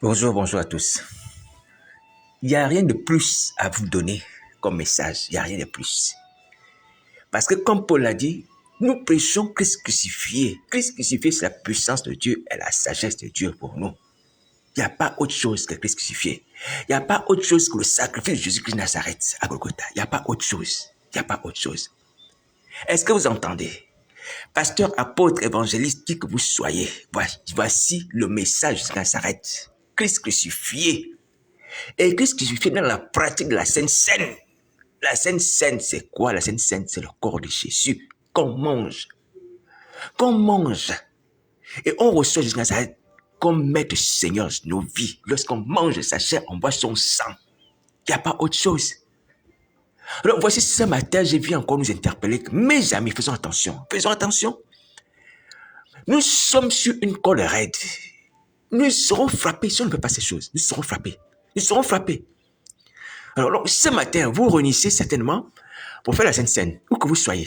Bonjour à tous. Il n'y a rien de plus à vous donner comme message. Il n'y a rien de plus. Parce que comme Paul l'a dit, nous prêchons Christ crucifié. Christ crucifié, c'est la puissance de Dieu et la sagesse de Dieu pour nous. Il n'y a pas autre chose que Christ crucifié. Il n'y a pas autre chose que le sacrifice de Jésus-Christ de Nazareth à Golgotha. Il n'y a pas autre chose. Il n'y a pas autre chose. Est-ce que vous entendez? Pasteur, apôtre, évangéliste, qui que vous soyez, voici le message de Nazareth. Christ crucifié. Et Christ crucifié dans la pratique de la Sainte Seine. La Sainte Seine, c'est quoi? La Sainte Seine, c'est le corps de Jésus qu'on mange. Qu'on mange. Et on reçoit Jésus Nazareth comme maître Seigneur de nos vies. Lorsqu'on mange sa chair, on boit son sang. Il n'y a pas autre chose. Alors voici ce matin, j'ai vu encore nous interpeller. Mes amis, faisons attention. Faisons attention. Nous sommes sur une corde raide. Nous serons frappés si on ne fait pas ces choses. Nous serons frappés. Nous serons frappés. Alors, ce matin, vous réunissez certainement pour faire la Sainte Seine, où que vous soyez.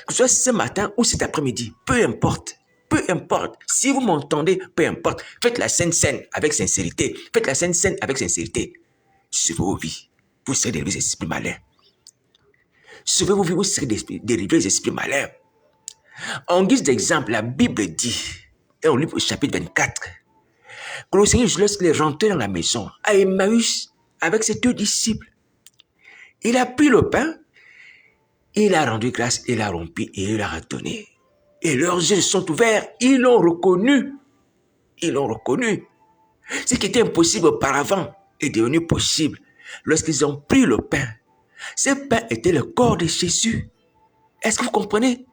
Que ce soit ce matin ou cet après-midi, peu importe. Peu importe. Si vous m'entendez, peu importe. Faites la Sainte Seine avec sincérité. Faites la Sainte Seine avec sincérité. Sauvez vos vies. Vous serez délivrés des esprits malins. Sauvez vos vies, vous serez délivrés des esprits malins. En guise d'exemple, la Bible dit, et on lit au chapitre 24, que le Seigneur, lorsqu'il est rentré dans la maison, à Emmaüs, avec ses 2 disciples, il a pris le pain, il a rendu grâce, il a rompu et il a redonné. Et leurs yeux sont ouverts, ils l'ont reconnu. Ils l'ont reconnu. Ce qui était impossible auparavant est devenu possible lorsqu'ils ont pris le pain. Ce pain était le corps de Jésus. Est-ce que vous comprenez?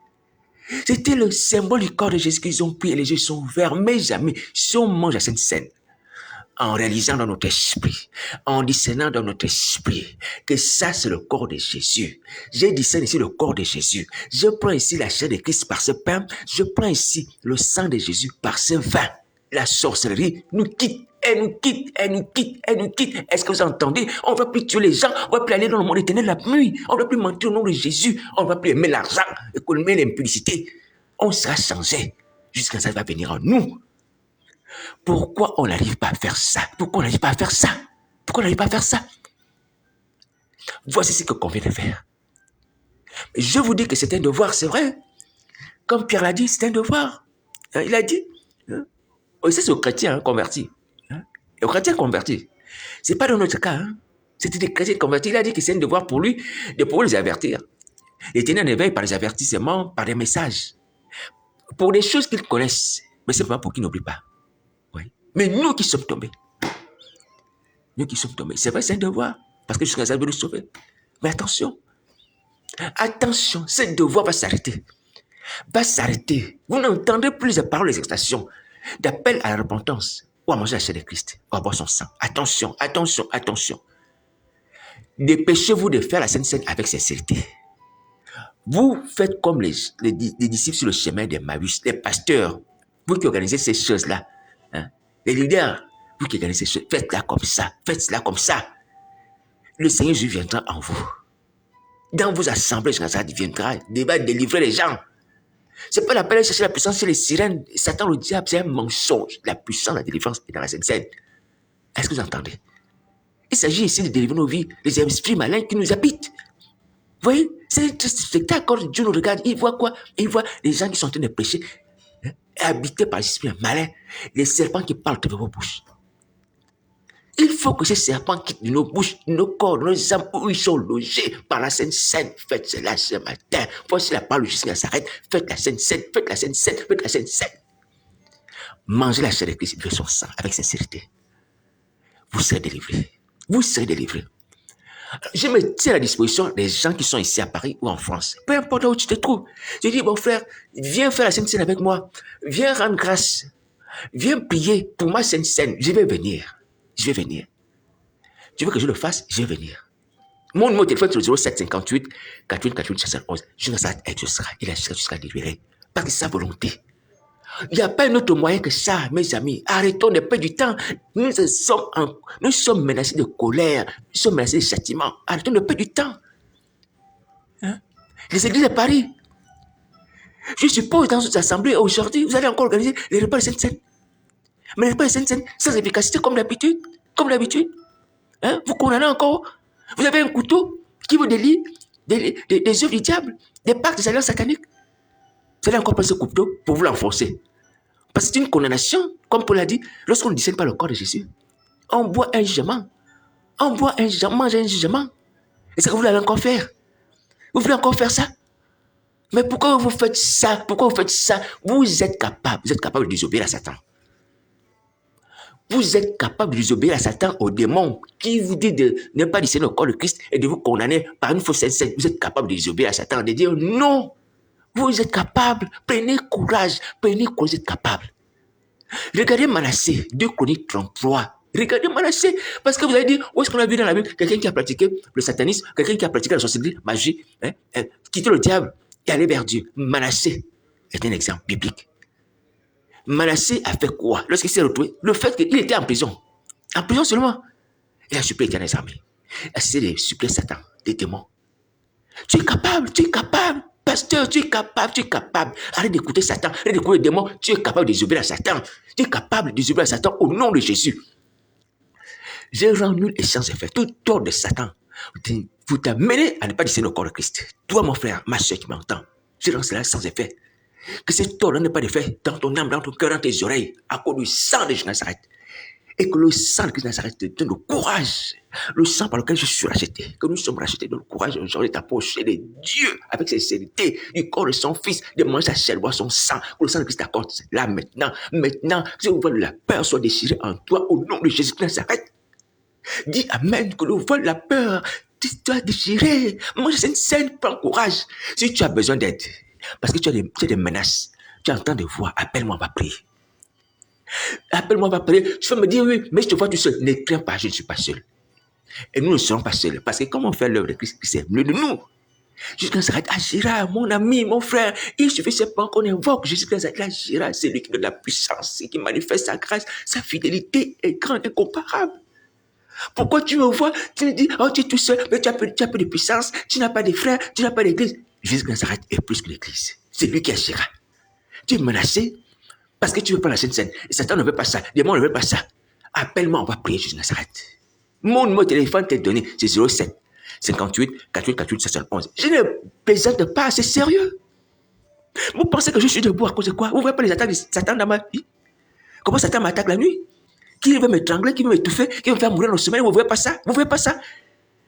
C'était le symbole du corps de Jésus qu'ils ont pris et les yeux sont ouverts. Mes amis, si on mange la Sainte Seine, en réalisant dans notre esprit, en discernant dans notre esprit que ça c'est le corps de Jésus. Je discerne ici le corps de Jésus. Je prends ici la chair de Christ par ce pain. Je prends ici le sang de Jésus par ce vin. La sorcellerie nous quitte. Elle nous quitte, elle nous quitte, elle nous quitte. Est-ce que vous entendez? On ne va plus tuer les gens, on ne va plus aller dans le monde éternel la nuit. On ne va plus mentir au nom de Jésus. On ne va plus aimer l'argent et colmer l'impudicité. On sera changé jusqu'à ça va venir en nous. Pourquoi on n'arrive pas à faire ça? Pourquoi on n'arrive pas à faire ça? Pourquoi on n'arrive pas à faire ça? Voici ce qu'on vient de faire. Je vous dis que c'est un devoir, c'est vrai. Comme Pierre l'a dit, c'est un devoir. Il a dit. C'est aux chrétiens convertis. Aux chrétiens convertis. Ce n'est pas dans notre cas. C'était des chrétiens convertis. Il a dit que c'est un devoir pour lui de pouvoir les avertir. Les tenir en éveil par des avertissements, par des messages. Pour des choses qu'ils connaissent. Mais simplement pour qu'ils n'oublient pas. Oui. Mais nous qui sommes tombés. C'est vrai, c'est un devoir. Parce que jusqu'à ça, veut nous sauver. Mais attention. Attention, ce devoir va s'arrêter. Va s'arrêter. Vous n'entendrez plus les paroles d'exhortation, d'appel à la repentance, ou à manger la chair de Christ, ou à boire son sang. Attention, attention, attention. Dépêchez-vous de faire la Sainte Seine avec sincérité. Vous faites comme les disciples sur le chemin d'Emmaüs, les pasteurs, vous qui organisez ces choses-là, les leaders, vous qui organisez ces choses, faites-la comme ça, faites cela comme ça. Le Seigneur Jésus viendra en vous. Dans vos assemblées, ça viendra, il va délivrer les gens. C'est pas la peine de chercher la puissance chez les sirènes. Satan, le diable, c'est un mensonge. La puissance, la délivrance est dans la Sainte Seine. Est-ce que vous entendez? Il s'agit ici de délivrer nos vies, les esprits malins qui nous habitent. Vous voyez, c'est un spectacle. Quand Dieu nous regarde, il voit quoi? Il voit les gens qui sont en train de prêcher, habités par les esprits malins, les serpents qui parlent de vos bouches. Il faut que ces serpents quittent de nos bouches, de nos corps, de nos âmes où ils sont logés par la Sainte Seine. Faites cela ce matin. Voici la parole jusqu'à s'arrête. Faites la Sainte Seine, faites la Sainte Seine, faites la Sainte Seine. Mangez la chair de Christ et son sang avec sincérité. Vous serez délivrés. Vous serez délivrés. Je me tiens à la disposition des gens qui sont ici à Paris ou en France. Peu importe où tu te trouves. Je dis, bon frère, viens faire la Sainte Seine avec moi. Viens rendre grâce. Viens prier pour ma Sainte Seine. Je vais venir. Je vais venir. Tu veux que je le fasse? Je vais venir. Mon numéro de téléphone c'est le 0758 48 48 71. Je serai, il sera libéré. Parce que c'est sa volonté. Il n'y a pas un autre moyen que ça, mes amis. Arrêtons de perdre du temps. Nous sommes menacés de colère. Nous sommes menacés de châtiment. Arrêtons de perdre du temps. Les églises de Paris. Je suppose dans cette assemblée aujourd'hui, vous allez encore organiser les repas de Sainte-Seine. Mais l'Esprit Saint, sans efficacité, comme d'habitude. Comme d'habitude. Hein? Vous condamnez encore. Vous avez un couteau qui vous délie des œuvres du diable, des pactes des alliances sataniques. Vous allez encore prendre ce couteau pour vous l'enfoncer. Parce que c'est une condamnation, comme Paul l'a dit, lorsqu'on ne discerne pas le corps de Jésus. On boit un jugement. On boit un jugement, on mange un jugement. Et c'est ce que vous voulez encore faire. Vous voulez encore faire ça? Mais pourquoi vous faites ça? Pourquoi vous faites ça? Vous êtes capable de désobéir à Satan. Vous êtes capable de désobéir à Satan, au démon, qui vous dit de ne pas discerner le corps de Christ et de vous condamner par une fausse sainte. Vous êtes capable de désobéir à Satan, de dire non. Vous êtes capable. Prenez courage. Prenez courage, vous êtes capable. Regardez Manassé, 2 Chroniques 33. Regardez Manassé, parce que vous avez dit, où est-ce qu'on a vu dans la Bible quelqu'un qui a pratiqué le satanisme, quelqu'un qui a pratiqué la sorcellerie, magie, quitter le diable et aller vers Dieu. Manassé est un exemple biblique. Manassé a fait quoi lorsqu'il s'est retrouvé? Le fait qu'il était en prison seulement. Il a supplié l'éternel des armées. Il a essayé de supplier Satan, des démons. Tu es capable. Pasteur, tu es capable. Arrête d'écouter Satan, arrête d'écouter les démons. Tu es capable de désobéir à Satan. Tu es capable de désobéir à Satan au nom de Jésus. J'ai rendu nul et sans effet. Tout tort de Satan vous t'amenez à ne pas discerner le corps de Christ. Toi, mon frère, ma soeur qui m'entend, j'ai rendu cela sans effet. Que ce tort n'ait pas d'effet dans ton âme, dans ton cœur, dans tes oreilles, à cause du sang de Nazareth. Et que le sang de Christ Nazareth te donne le courage, le sang par lequel je suis racheté, que nous sommes rachetés, donne le courage aujourd'hui d'approcher de Dieu avec sincérité du corps de son Fils, de manger sa chair, boire son sang, que le sang de Christ t'accorde là maintenant, que le voile de la peur soit déchiré en toi au nom de Jésus de Nazareth. Dis Amen, que le voile de la peur soit déchiré. Mange cette scène, prends courage. Si tu as besoin d'aide, parce que tu as des menaces, tu entends des voix, appelle-moi, on va prier. Appelle-moi, on va prier. Tu vas me dire oui, mais je te vois tout seul. Ne crains pas, je ne suis pas seul. Et nous ne serons pas seuls. Parce que comme on fait l'œuvre de Christ, c'est mieux de nous. Jésus Nazareth agira, mon ami, mon frère. Il suffit seulement qu'on invoque Jésus Nazareth agira. C'est lui qui donne la puissance, qui manifeste sa grâce. Sa fidélité est grande, incomparable. Pourquoi tu me vois, tu me dis, oh, tu es tout seul, mais tu as peu de puissance, tu n'as pas de frères, tu n'as pas d'église. Jésus Nazareth est plus que l'église. C'est lui qui agira. Tu es menacé parce que tu ne veux pas la Sainte Seine. Et Satan ne veut pas ça. Les démons ne veulent pas ça. Appelle-moi, on va prier Jésus Nazareth. Mon numéro de téléphone t'est donné, c'est 07 58 48 48 71. Je ne plaisante pas, c'est sérieux. Vous pensez que je suis debout à cause de quoi? Vous ne voyez pas les attaques de Satan dans ma vie? Comment Satan m'attaque la nuit? Qui veut m'étrangler, qui veut m'étouffer, qui veut me faire mourir dans le sommeil? Vous ne voyez pas ça? Vous ne voyez pas ça?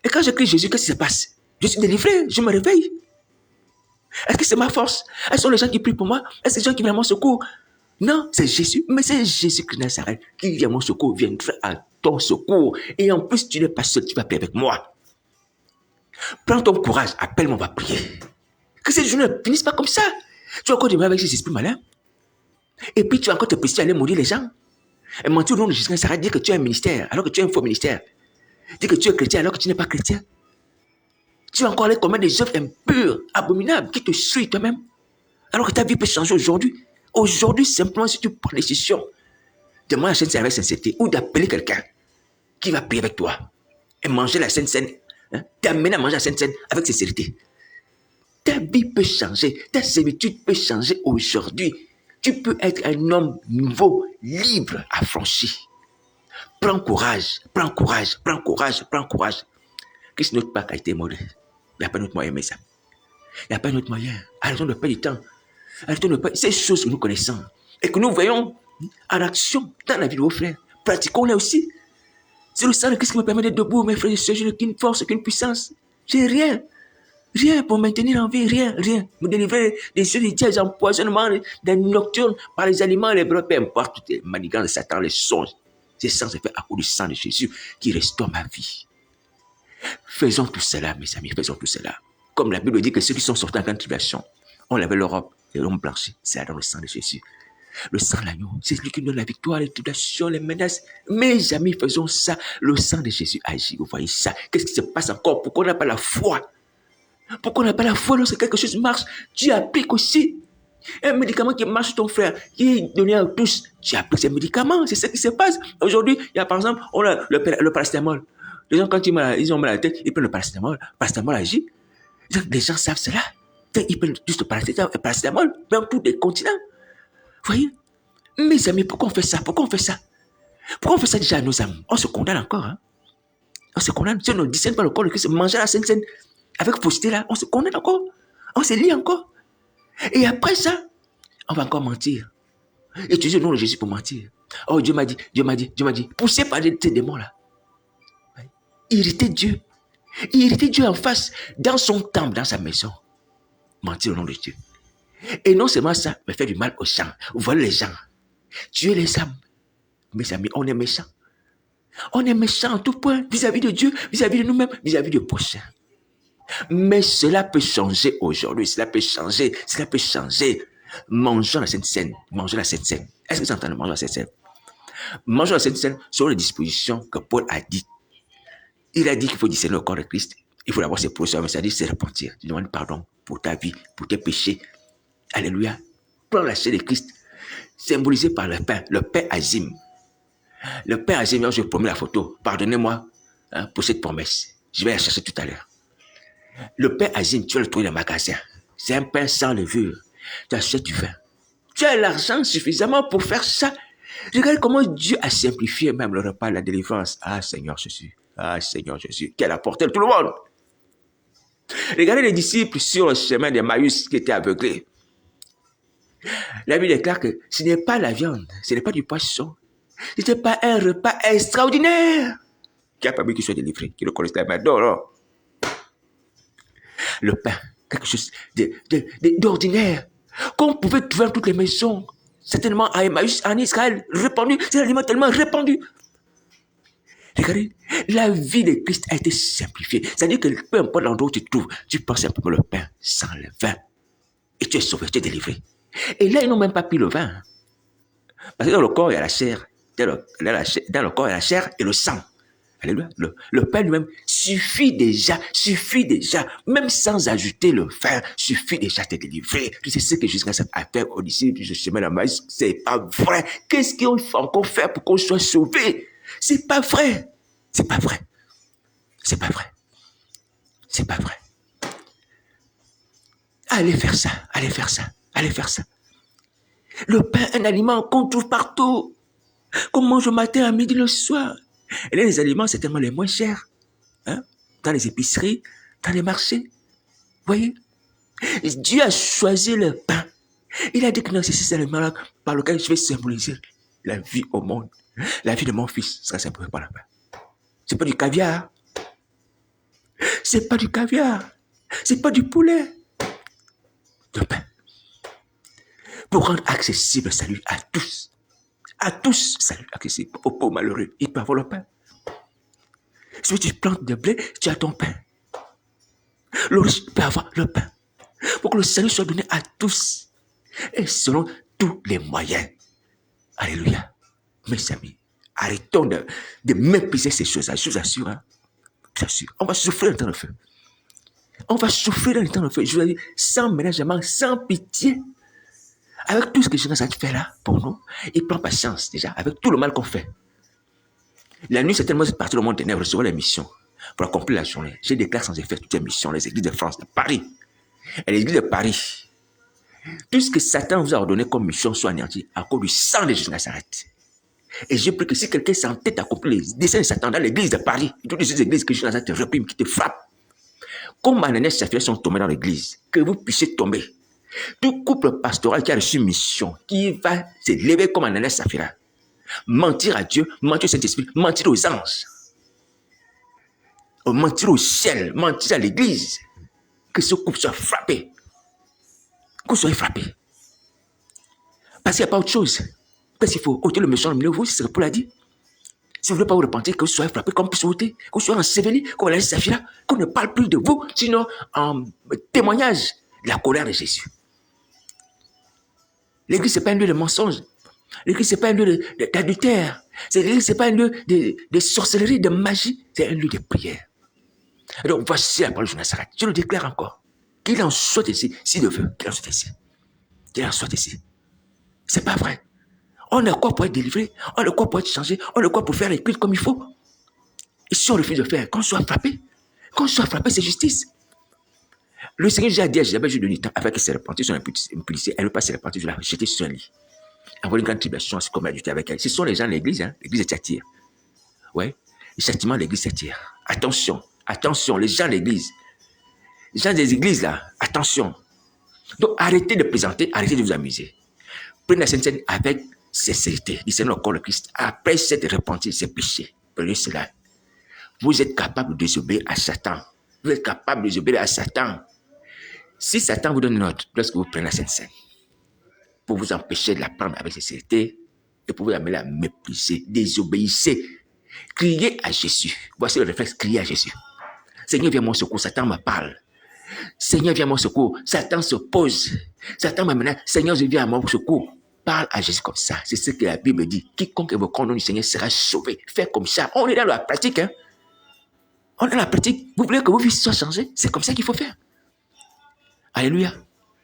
Et quand je crie Jésus, qu'est-ce qui se passe? Je suis délivré, je me réveille. Est-ce que c'est ma force? Est-ce que ce sont les gens qui prient pour moi? Est-ce que c'est les gens qui viennent à mon secours? Non, c'est Jésus. Mais c'est Jésus qui Nazareth qui vient à mon secours, viendra à ton secours. Et en plus, tu n'es pas seul, tu vas prier avec moi. Prends ton courage, appelle-moi, on va prier. Que cette journée ne finisse pas comme ça. Tu vas encore demeurer avec ces esprits malins. Et puis tu vas encore te précipiter à aller mourir les gens. Et mentir au nom de Jésus Nazareth, dire que tu as un ministère alors que tu as un faux ministère. Dire que tu es chrétien alors que tu n'es pas chrétien. Tu vas encore aller commettre des œuvres impures, abominables, qui te suivent toi-même. Alors que ta vie peut changer aujourd'hui. Aujourd'hui, simplement, si tu prends la décision de manger la Sainte Seine avec sincérité ou d'appeler quelqu'un qui va prier avec toi et manger la Sainte Seine, t'amener à manger la Sainte Seine avec sincérité. Ta vie peut changer, ta servitude peut changer aujourd'hui. Tu peux être un homme nouveau, libre, affranchi. Prends courage, prends courage, prends courage, prends courage. Christ notre Pâque a été maudit. Il n'y a pas d'autre moyen, mes amis. Il n'y a pas d'autre moyen. Arrêtons de perdre du temps. Arrêtons de perdre ces choses que nous connaissons et que nous voyons en action dans la vie de vos frères. Pratiquons-les aussi. C'est le sang de Christ qui me permet d'être debout, mes frères et sœurs. Je n'ai aucune force, aucune puissance. J'ai rien. Rien pour maintenir en vie, rien. Me délivrer des yeux des dieux, des empoisonnements, des nocturnes par les aliments, les brebis, peu importe toutes les manigances de Satan, les songes. C'est sans effet à cause du sang de Jésus qui restaure ma vie. Faisons tout cela, mes amis, faisons tout cela. Comme la Bible dit que ceux qui sont sortis en grande tribulation ont lavé leur robe et l'ont blanchi. C'est dans le sang de Jésus. Le sang de l'agneau, c'est lui qui donne la victoire, les tribulations, les menaces. Mes amis, faisons ça. Le sang de Jésus agit. Vous voyez ça? Qu'est-ce qui se passe encore? Pourquoi on n'a pas la foi? Pourquoi on n'a pas la foi lorsque quelque chose marche? Tu appliques aussi. Un médicament qui marche sur ton frère, qui est donné à tous, tu appliques ces médicaments. C'est ce qui se passe. Aujourd'hui, il y a par exemple, on a le paracétamol. Les gens, quand ils ont mal à la tête, ils prennent le paracétamol. Le paracétamol agit. Les gens savent cela. Ils prennent juste le paracétamol, même pour des continents. Vous voyez? Mes amis, pourquoi on fait ça? Pourquoi on fait ça? Pourquoi on fait ça déjà à nos âmes? On se condamne encore. Hein? On se condamne. Si on ne discerne pas le corps de Christ, manger la Sainte Seine avec fausseté là, on se condamne encore. On se lie encore. Et après ça, on va encore mentir. Utiliser le nom de Jésus pour mentir. Oh, Dieu m'a dit, Dieu m'a dit, Dieu m'a dit. Poussé par ces démons-là. Irriter Dieu. Irriter Dieu en face, dans son temple, dans sa maison. Mentir au nom de Dieu. Et non seulement ça, mais faire du mal aux gens. Voler les gens. Tuer les âmes. Mes amis, on est méchants. On est méchants en tout point, vis-à-vis de Dieu, vis-à-vis de nous-mêmes, vis-à-vis du prochain. Mais cela peut changer aujourd'hui, cela peut changer, cela peut changer. Mangeons la Sainte Seine, mangeons la Sainte Seine. Est-ce que vous entendez manger la Sainte Seine? Mangeons la Sainte Seine sur les dispositions que Paul a dit. Il a dit qu'il faut discerner le corps de Christ. Il faut d'abord se procéder, mais ça dit c'est repentir. Tu demandes pardon pour ta vie, pour tes péchés. Alléluia. Prends la chair de Christ, symbolisé par le Père Azim. Le Père Azim, je promets la photo. Pardonnez-moi pour cette promesse. Je vais la chercher tout à l'heure. Le Père Azim, tu vas le trouver dans le magasin. C'est un pain sans levure. Tu achètes du vin. Tu as l'argent suffisamment pour faire ça. Regarde comment Dieu a simplifié même le repas de la délivrance. Ah Seigneur Jésus. Ah Seigneur Jésus. Qui a la portée de tout le monde. Regardez les disciples sur le chemin d'Emmaüs qui étaient aveuglés. La Bible déclare que ce n'est pas la viande, ce n'est pas du poisson. Ce n'était pas un repas extraordinaire qui a permis qu'il soit délivré, qu'il le connaisse la main d'or. Le pain, quelque chose d'ordinaire, qu'on pouvait trouver dans toutes les maisons, certainement à Emmaüs, en Israël, répandu, c'est un aliment tellement répandu. Regardez, la vie de Christ a été simplifiée. C'est-à-dire que peu importe l'endroit où tu te trouves, tu prends simplement le pain sans le vin. Et tu es sauvé, tu es délivré. Et là, ils n'ont même pas pris le vin. Parce que dans le corps, il y a la chair. Dans le corps, il y a la chair et le sang. Alléluia. Le pain lui-même suffit déjà, même sans ajouter le vin, suffit déjà de te délivrer. C'est ce que Jésus a fait au disciple du chemin de Maïs. C'est pas vrai. Qu'est-ce qu'il faut encore faire pour qu'on soit sauvé? C'est pas vrai. C'est pas vrai. C'est pas vrai. C'est pas vrai. Allez faire ça. Allez faire ça. Allez faire ça. Le pain, un aliment qu'on trouve partout. Qu'on mange au matin, à midi, le soir. Et là, les aliments, c'est tellement les moins chers. Hein? Dans les épiceries, dans les marchés. Vous voyez? Dieu a choisi le pain. Il a dit que non, c'est ces aliments-là par lesquels je vais symboliser la vie au monde. La vie de mon fils sera symbolisée par le pain. C'est pas du caviar. C'est pas du caviar. C'est pas du poulet. Le pain. Pour rendre accessible le salut à tous. À tous, salut accessible. Aux pauvres malheureux, ils peuvent avoir le pain. Si tu plantes de blé, tu as ton pain. Le riche peut avoir le pain. Pour que le salut soit donné à tous. Et selon tous les moyens. Alléluia. Mes amis, arrêtons de mépriser ces choses-là. Je vous assure. Hein. Je vous assure. On va souffrir dans le temps de feu. On va souffrir dans le temps de feu. Je vous dis, sans ménagement, sans pitié. Avec tout ce que Jésus a fait là, pour nous, il prend patience déjà, avec tout le mal qu'on fait. La nuit, c'est tellement parti au monde ténèbres, recevoir les missions pour accomplir la journée. Je déclare sans effet toutes les missions, les églises de France, de Paris. Et les églises de Paris, tout ce que Satan vous a ordonné comme mission soit anéanti à cause du sang de Jésus Nazareth. Et je prie que si quelqu'un s'entête à accomplir les desseins de Satan dans l'église de Paris, toutes les églises que Jésus Nazareth te réprime, qui te frappe, comme Ananias et Saphira sont tombés dans l'église, que vous puissiez tomber. Tout couple pastoral qui a reçu mission, qui va se lever comme Ananias et Saphira, mentir à Dieu, mentir au Saint-Esprit, mentir aux anges, mentir au ciel, mentir à l'église, que ce couple soit frappé, que vous soyez frappé. Parce qu'il n'y a pas autre chose. Parce qu'il faut ôter le méchant au milieu de vous, c'est ce que Paul a dit. Si vous ne voulez pas vous repentir, que vous soyez frappé, qu'on puisse ôter, que vous soyez enseveli, qu'on laisse Saphira, qu'on ne parle plus de vous, sinon en témoignage de la colère de Jésus. L'église, ce n'est pas un lieu de mensonge. L'église, ce n'est pas un lieu d'adultère. L'église, ce n'est pas un lieu de sorcellerie, de magie. C'est un lieu de prière. Et donc, voici la parole de Nazareth. Je le déclare encore. Qu'il en soit ici, s'il le veut, qu'il en soit ici. Qu'il en soit ici. C'est pas vrai. On a quoi pour être délivré? On a quoi pour être changé? On a quoi pour faire les cultes comme il faut? Et si on refuse de faire, qu'on soit frappé. Qu'on soit frappé, c'est justice. Le Seigneur j'ai dit à Jézabel, je donne du temps afin qu'elle se repentisse sur un policier. Elle ne veut pas se repentir, je l'ai jeté sur un lit. Envoie une grande tribulation, c'est comme elle dit avec elle. Ce sont les gens de l'église, hein, l'église de Thyatire. Ouais, le châtiment de l'église de Thyatire. Attention, attention, les gens de l'église. Les gens des églises, là, attention. Donc, arrêtez de plaisanter, arrêtez de vous amuser. Prenez la Sainte Seine avec sincérité. Discernez le corps de Christ. Après cette repentir de ses péchés, prenez cela. Vous êtes capable de désobéir à Satan. Vous êtes capable de désobéir à Satan. Si Satan vous donne une ordre, lorsque vous prenez la Sainte Seine, pour vous empêcher de la prendre avec sincérité et pour vous amener à mépriser, désobéissez. Criez à Jésus. Voici le réflexe, criez à Jésus. Seigneur, viens mon secours. Satan me parle. Seigneur, viens mon secours. Satan se pose. Satan me menace. Seigneur, je viens à mon secours. Parle à Jésus comme ça. C'est ce que la Bible dit. Quiconque évoque le nom du Seigneur sera sauvé. Fais comme ça. On est dans la pratique. Hein? On est dans la pratique. Vous voulez que vos vies soient changées? C'est comme ça qu'il faut faire. Alléluia.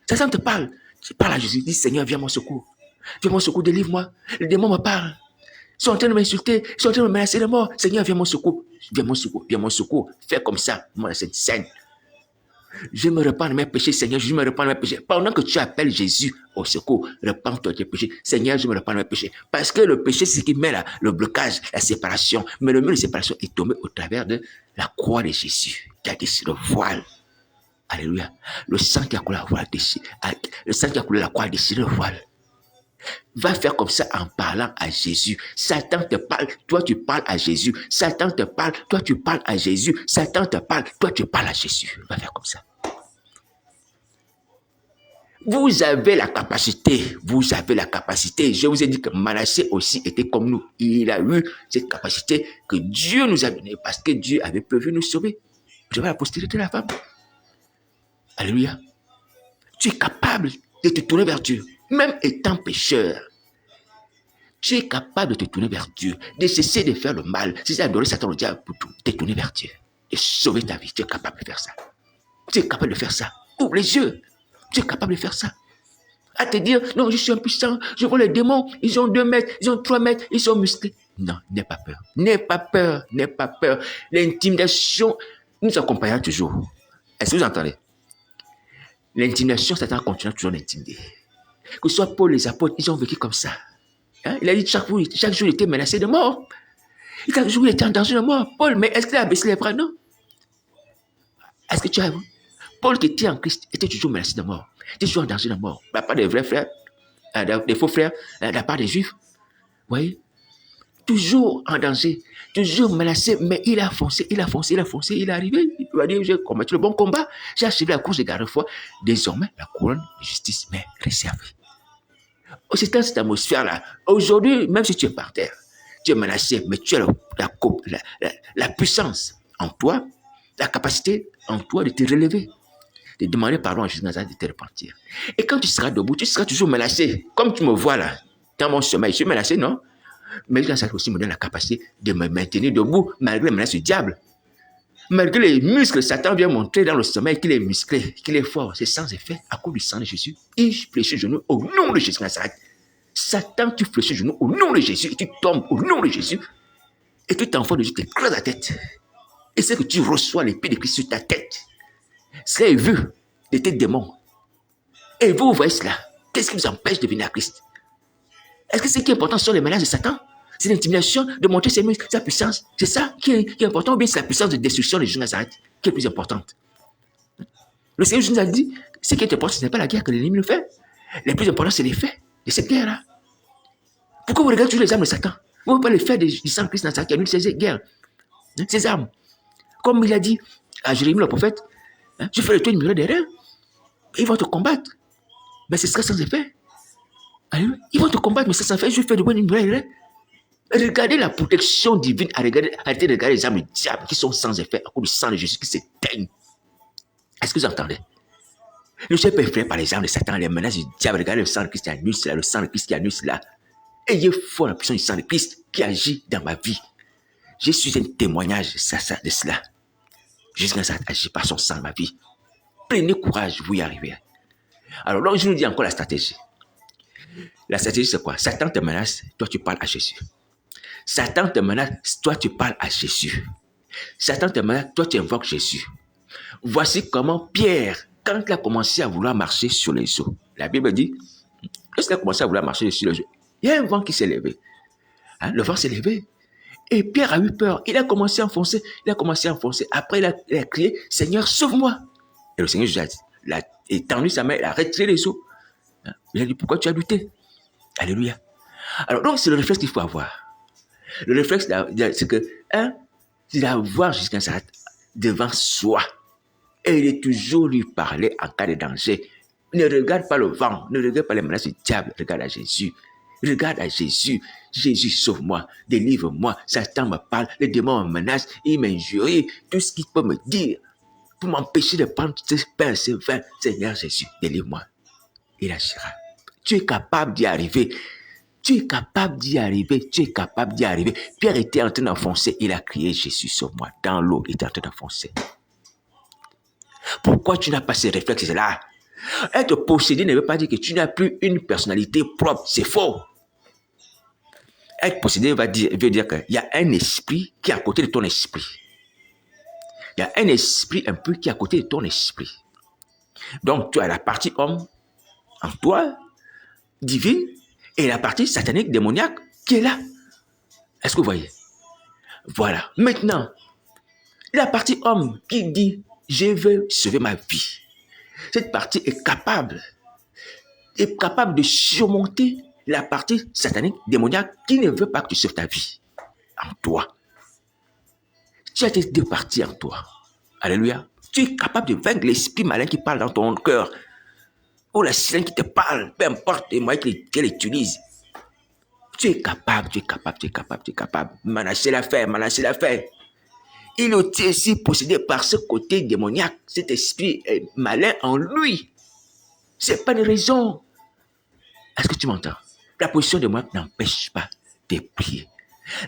Satan te parle. Tu parles à Jésus. Dis, Seigneur, viens mon secours. Viens mon secours, délivre-moi. Les démons me parlent. Ils sont en train de m'insulter. Ils sont en train de me menacer de mort. Seigneur, viens mon secours. Viens mon secours. Viens mon secours. Fais comme ça. Moi, la Sainte Seine. Je me repens de mes péchés, Seigneur, je me repens de mes péchés. Pendant que tu appelles Jésus au secours, repens-toi de tes péchés. Seigneur, je me repens de mes péchés. Parce que le péché, c'est ce qui met là, le blocage, la séparation. Mais le mur de séparation est tombé au travers de la croix de Jésus, qui a déchiré le voile. Alléluia. Le sang qui a coulé la voile, le sang qui a coulé la croix a déchiré le voile. Va faire comme ça en parlant à Jésus. Satan te parle, toi tu parles à Jésus. Satan te parle, toi tu parles à Jésus. Satan te parle, toi tu parles à Jésus. Va faire comme ça. Vous avez la capacité, vous avez la capacité. Je vous ai dit que Manassé aussi était comme nous. Il a eu cette capacité que Dieu nous a donnée parce que Dieu avait prévu nous sauver. Je vais la postérité de la femme. Alléluia. Tu es capable de te tourner vers Dieu, même étant pécheur. Tu es capable de te tourner vers Dieu, de cesser de faire le mal. Si c'est adorer Satan, le diable, pour te tourner vers Dieu et sauver ta vie. Tu es capable de faire ça. Tu es capable de faire ça. Ouvre les yeux. Tu es capable de faire ça. À te dire, non, je suis impuissant, je vois les démons, ils ont 2 mètres, ils ont 3 mètres, ils sont musclés. Non, n'aie pas peur. N'aie pas peur, n'aie pas peur. L'intimidation nous accompagnera toujours. Est-ce que vous entendez? L'intimidation, Satan continue toujours d'intimider. Que ce soit Paul, les apôtres, ils ont vécu comme ça. Hein? Il a dit chaque jour, il était menacé de mort. Chaque jour, il était en danger de mort. Paul, mais est-ce qu'il a baissé les bras? Non. Est-ce que tu as vu? Paul qui était en Christ était toujours menacé de mort. Il était toujours en danger de mort. De la part des vrais frères, des faux frères, de la part des juifs. Vous voyez? Toujours en danger, toujours menacé, mais il a foncé, il est arrivé. Il va dire, j'ai combattu le bon combat, j'ai achevé la course de garde-foi. Désormais, la couronne de justice m'est réservée. C'est dans cette atmosphère-là. Aujourd'hui, même si tu es par terre, tu es menacé, mais tu as la puissance en toi, la capacité en toi de te relever, de demander pardon à Jésus Nazareth, de te repentir. Et quand tu seras debout, tu seras toujours menacé. Comme tu me vois là, dans mon sommeil, je suis menacé, non? Mais Jésus Nazareth aussi me donne la capacité de me maintenir debout, malgré les menaces du diable. Malgré les muscles, Satan vient montrer dans le sommeil qu'il est musclé, qu'il est fort. C'est sans effet, à cause du sang de Jésus. Il fléchit le genou au nom de Jésus Nazareth. Satan, tu fléchis le genou au nom de Jésus et tu tombes au nom de Jésus. Et tout enfant de Dieu t'écrase la tête. Et c'est que tu reçois l'épée de Christ sur ta tête. C'est vu de tes démons. Et vous voyez cela. Qu'est-ce qui vous empêche de venir à Christ? Est-ce que ce qui est important sont les menaces de Satan? C'est l'intimidation de montrer sa puissance. C'est ça qui est important, ou bien c'est la puissance de destruction de Jésus Nazareth qui est plus importante. Le Seigneur Jésus nous a dit, ce qui est important, ce n'est pas la guerre que l'ennemi nous fait. Le plus important, c'est les faits de cette guerre-là. Pourquoi vous regardez toujours les armes de Satan? Vous ne pouvez pas les faire du sang de Christ Nazareth qui annule ces guerres, ces armes. Comme il a dit à Jérémie le prophète, je fais le tour numéro des reins. Ils vont te combattre. Mais ce sera sans effet. Ils vont te combattre, mais sans effet. Je fais le bon numéro des reins. Regardez la protection divine, arrêtez de regarder les armes du diable qui sont sans effet à cause du sang de Jésus qui s'éteignent. Est-ce que vous entendez? Ne soyez pas effrayés par les armes de Satan, les menaces du diable. Regardez le sang de Christ qui annule cela, le sang de Christ qui annule cela. Ayez foi en la puissance du sang de Christ qui agit dans ma vie. Je suis un témoignage de cela. Jésus agit par son sang dans ma vie. Prenez courage, vous y arrivez. Alors là, je nous dis encore la stratégie. La stratégie, c'est quoi? Satan te menace, toi tu parles à Jésus. Satan te menace, toi tu parles à Jésus. Satan te menace, toi tu invoques Jésus. Voici comment Pierre, quand il a commencé à vouloir marcher sur les eaux, la Bible dit, Lorsqu'il a commencé à vouloir marcher sur le jeu, il y a un vent qui s'est levé. Hein, le vent s'est levé. Et Pierre a eu peur. Il a commencé à enfoncer. Après, il a crié, Seigneur, sauve-moi. Et le Seigneur Jésus a étendu sa main, il a retiré les eaux. Hein, il a dit, pourquoi tu as lutté? Alléluia. Alors, donc, c'est le réflexe qu'il faut avoir. Le réflexe, c'est que, c'est d'avoir Jésus devant soi. Et il est toujours lui parler en cas de danger. Ne regarde pas le vent, ne regarde pas les menaces du diable, regarde à Jésus. Regarde à Jésus. Jésus, sauve-moi, délivre-moi. Satan me parle, les démons me menacent, il m'injurie, tout ce qu'il peut me dire pour m'empêcher de prendre ce pain, ce vin. Seigneur Jésus, délivre-moi. Il agira. Tu es capable d'y arriver. Tu es capable d'y arriver. Pierre était en train d'enfoncer. Il a crié, Jésus, sauve-moi. Dans l'eau, il était en train d'enfoncer. Pourquoi tu n'as pas ces réflexes-là? Être possédé ne veut pas dire que tu n'as plus une personnalité propre. C'est faux. Être possédé veut dire qu'il y a un esprit qui est à côté de ton esprit. Il y a un esprit un peu qui est à côté de ton esprit. Donc, tu as la partie homme en toi, divine, et la partie satanique, démoniaque, qui est là. Est-ce que vous voyez? Voilà. Maintenant, la partie homme qui dit, je veux sauver ma vie. Cette partie est capable de surmonter la partie satanique, démoniaque, qui ne veut pas que tu sauves ta vie en toi. Tu as ces deux parties en toi. Alléluia. Tu es capable de vaincre l'esprit malin qui parle dans ton cœur. Ou la sirène qui te parle, peu importe les moyens qu'elle utilise. Tu es capable. Manassé l'a fait. Il est aussi possédé par ce côté démoniaque. Cet esprit est malin en lui. C'est pas une raison. Est-ce que tu m'entends? La position de moi n'empêche pas de prier.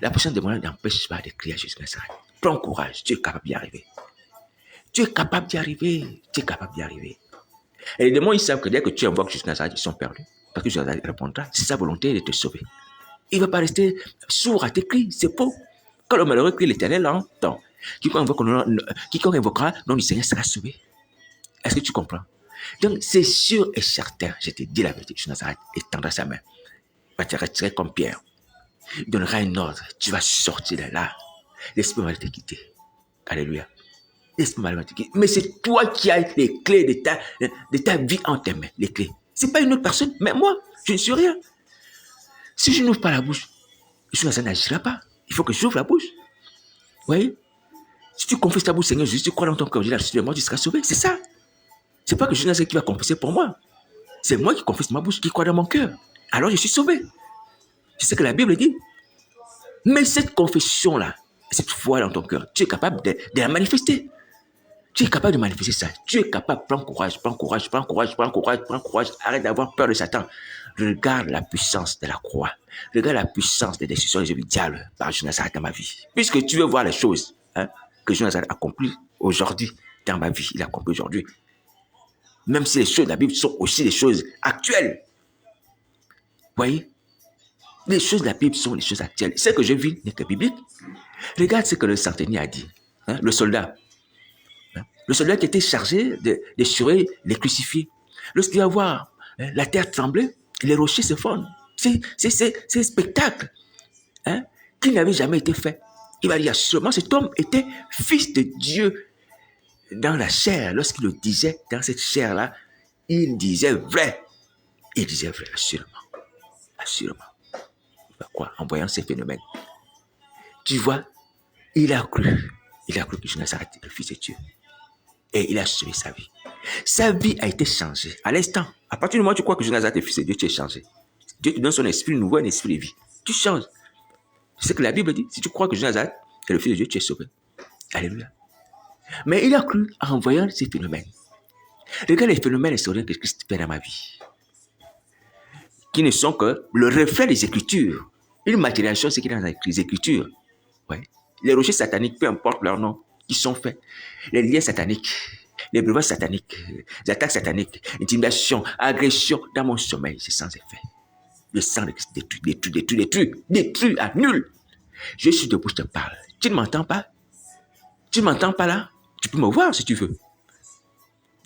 La position de moi n'empêche pas de crier à Jésus Nazareth. Prends courage, tu es capable d'y arriver. Et les démons, ils savent que dès que tu invoques Jésus Nazareth, ils sont perdus. Parce que Jésus Nazareth répondra, c'est sa volonté de te sauver. Il ne va pas rester sourd à tes cris, c'est faux. Quand le malheureux crie, l'Éternel l'entend. Quiconque invoquera le nom du Seigneur sera sauvé. Est-ce que tu comprends? Donc, c'est sûr et certain, je te dis la vérité, Jésus Nazareth étendra sa main, va te retirer comme Pierre, il donnera un ordre, tu vas sortir de là. L'esprit va te quitter. Alléluia. L'esprit va te quitter. Mais c'est toi qui as les clés de ta vie en tes mains, les clés. Ce n'est pas une autre personne, mais moi, je ne suis rien. Si je n'ouvre pas la bouche, Jésus Nazareth n'agira pas. Il faut que j'ouvre la bouche. Vous voyez? Si tu confesses ta bouche, Seigneur Jésus, tu crois dans ton cœur, tu seras sauvé. C'est ça. C'est pas que Jésus Nazareth qui va confesser pour moi. C'est moi qui confesse ma bouche, qui croit dans mon cœur. Alors je suis sauvé. C'est ce que la Bible dit. Mais cette confession-là, cette foi dans ton cœur, tu es capable de la manifester. Tu es capable de manifester ça. Tu es capable. Prends courage. Arrête d'avoir peur de Satan. Regarde la puissance de la croix. Regarde la puissance des décisions du diable par Jésus Nazareth dans ma vie. Puisque tu veux voir les choses que Jésus Nazareth a accomplies aujourd'hui dans ma vie. Il a accompli aujourd'hui. Même si les choses de la Bible sont aussi des choses actuelles. Vous voyez? Les choses de la Bible sont les choses actuelles. Ce que je vis n'est que biblique. Regarde ce que le centenier a dit. Le soldat. Le soldat qui était chargé de surveiller les crucifiés. Lorsqu'il va voir la terre trembler, les rochers se fondent. C'est un spectacle qui n'avait jamais été fait. Il va dire sûrement cet homme était fils de Dieu. Dans la chair, lorsqu'il le disait, dans cette chair-là, il disait vrai. Il disait vrai, assurément. Quoi, en voyant ces phénomènes. Tu vois, il a cru que Jésus Nazareth est le Fils de Dieu. Et il a sauvé sa vie. Sa vie a été changée à l'instant. À partir du moment où tu crois que Jésus Nazareth est le Fils de Dieu, tu es changé. Dieu te donne son esprit nouveau, un esprit de vie. Tu changes. C'est ce que la Bible dit. Si tu crois que Jésus Nazareth est le Fils de Dieu, tu es sauvé. Alléluia. Mais il a cru en voyant ces phénomènes. Regarde les phénomènes historiens que Christ fait dans ma vie. Qui ne sont que le reflet des Écritures. Une matérialisation, c'est qui est dans les Écritures. Ouais. Les rochers sataniques, peu importe leur nom, qui sont faits. Les liens sataniques, les breuvages sataniques, les attaques sataniques, intimidation, agression, dans mon sommeil, c'est sans effet. Le sang de Christ détruit, annule. Je suis debout, je te parle. Tu ne m'entends pas? Tu ne m'entends pas là? Tu peux me voir si tu veux.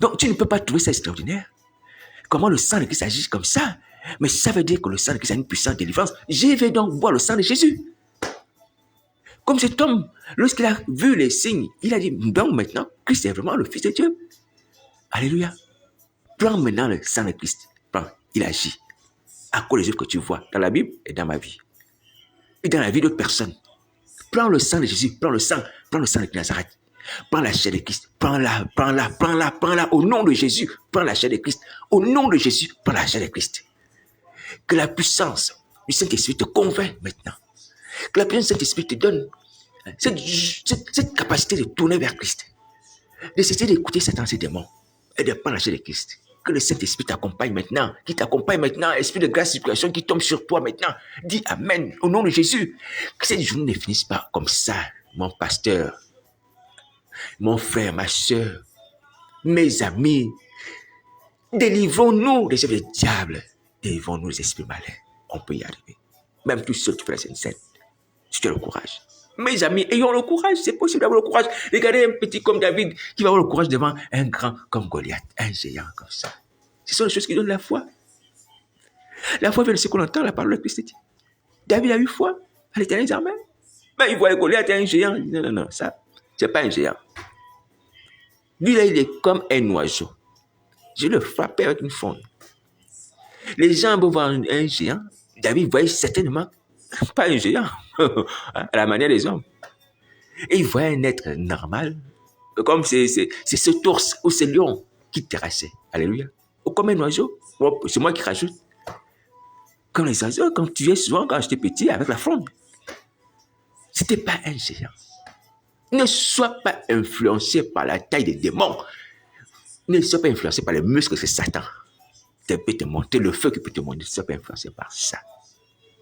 Donc, tu ne peux pas trouver ça extraordinaire. Comment le sang de Christ agit comme ça? Mais ça veut dire que le sang de Christ a une puissante délivrance. Je vais donc boire le sang de Jésus. Comme cet homme, lorsqu'il a vu les signes, il a dit, donc maintenant, Christ est vraiment le Fils de Dieu. Alléluia. Prends maintenant le sang de Christ. Prends, il agit. À cause des œuvres que tu vois dans la Bible et dans ma vie. Et dans la vie d'autres personnes. Prends le sang de Jésus, prends le sang de Nazareth. Prends la chair de Christ, prends-la, au nom de Jésus, prends la chair de Christ, au nom de Jésus, prends la chair de Christ. Que la puissance du Saint-Esprit te convainc maintenant. Que la puissance du Saint-Esprit te donne cette capacité de tourner vers Christ, de cesser d'écouter Satan, ses démons, et de prendre la chair de Christ. Que le Saint-Esprit t'accompagne maintenant, esprit de grâce et de qui tombe sur toi maintenant. Dis Amen, au nom de Jésus. Que cette journée ne finisse pas comme ça, mon pasteur, mon frère, ma soeur, mes amis. Délivrons-nous des œuvres du diable. Délivrons-nous des esprits malins. On peut y arriver. Même tout seul, tu fais la scène. Si tu as le courage. Mes amis, ayons le courage. C'est possible d'avoir le courage. Regardez un petit comme David qui va avoir le courage devant un grand comme Goliath. Un géant comme ça. Ce sont les choses qui donnent la foi. La foi vient de ce qu'on entend, la parole de Christ dit. David a eu foi à l'Éternel des armées. Mais il voit Goliath un géant. Non, ça, c'est pas un géant. Lui, là, il est comme un oiseau. Je le frappais avec une faune. Les gens vont voir un géant. David voyait certainement pas un géant, à la manière des hommes. Et il voyait un être normal, comme c'est ce ours ou ce lion qui terrassait. Alléluia. Ou comme un oiseau. C'est moi qui rajoute. Comme les oiseaux, quand tu es souvent, quand j'étais petit, avec la faune. C'était pas un géant. Ne sois pas influencé par la taille des démons. Ne sois pas influencé par les muscles que Satan peut te monter, le feu qui peut te monter. Ne sois pas influencé par ça.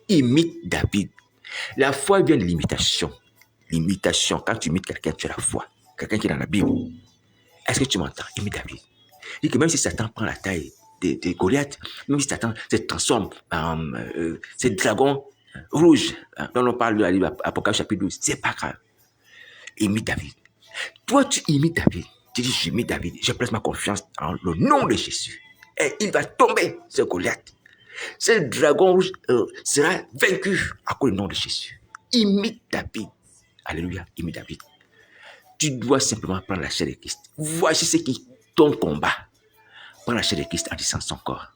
Imite David. La foi vient de l'imitation. L'imitation, quand tu imites quelqu'un, tu as la foi. Quelqu'un qui est dans la Bible. Est-ce que tu m'entends? Imite David. Dit que même si Satan prend la taille de Goliath, même si Satan se transforme en ce dragon rouge, dont on parle de la Bible, Apocalypse chapitre 12, c'est pas grave. Imite David. Toi, tu imites David. Tu dis, j'imite David. Je place ma confiance en le nom de Jésus. Et il va tomber, ce Goliath. Ce dragon rouge sera vaincu à cause du nom de Jésus. Imite David. Alléluia, imite David. Tu dois simplement prendre la chair de Christ. Voici ce qui est ton combat. Prends la chair de Christ en disant son corps.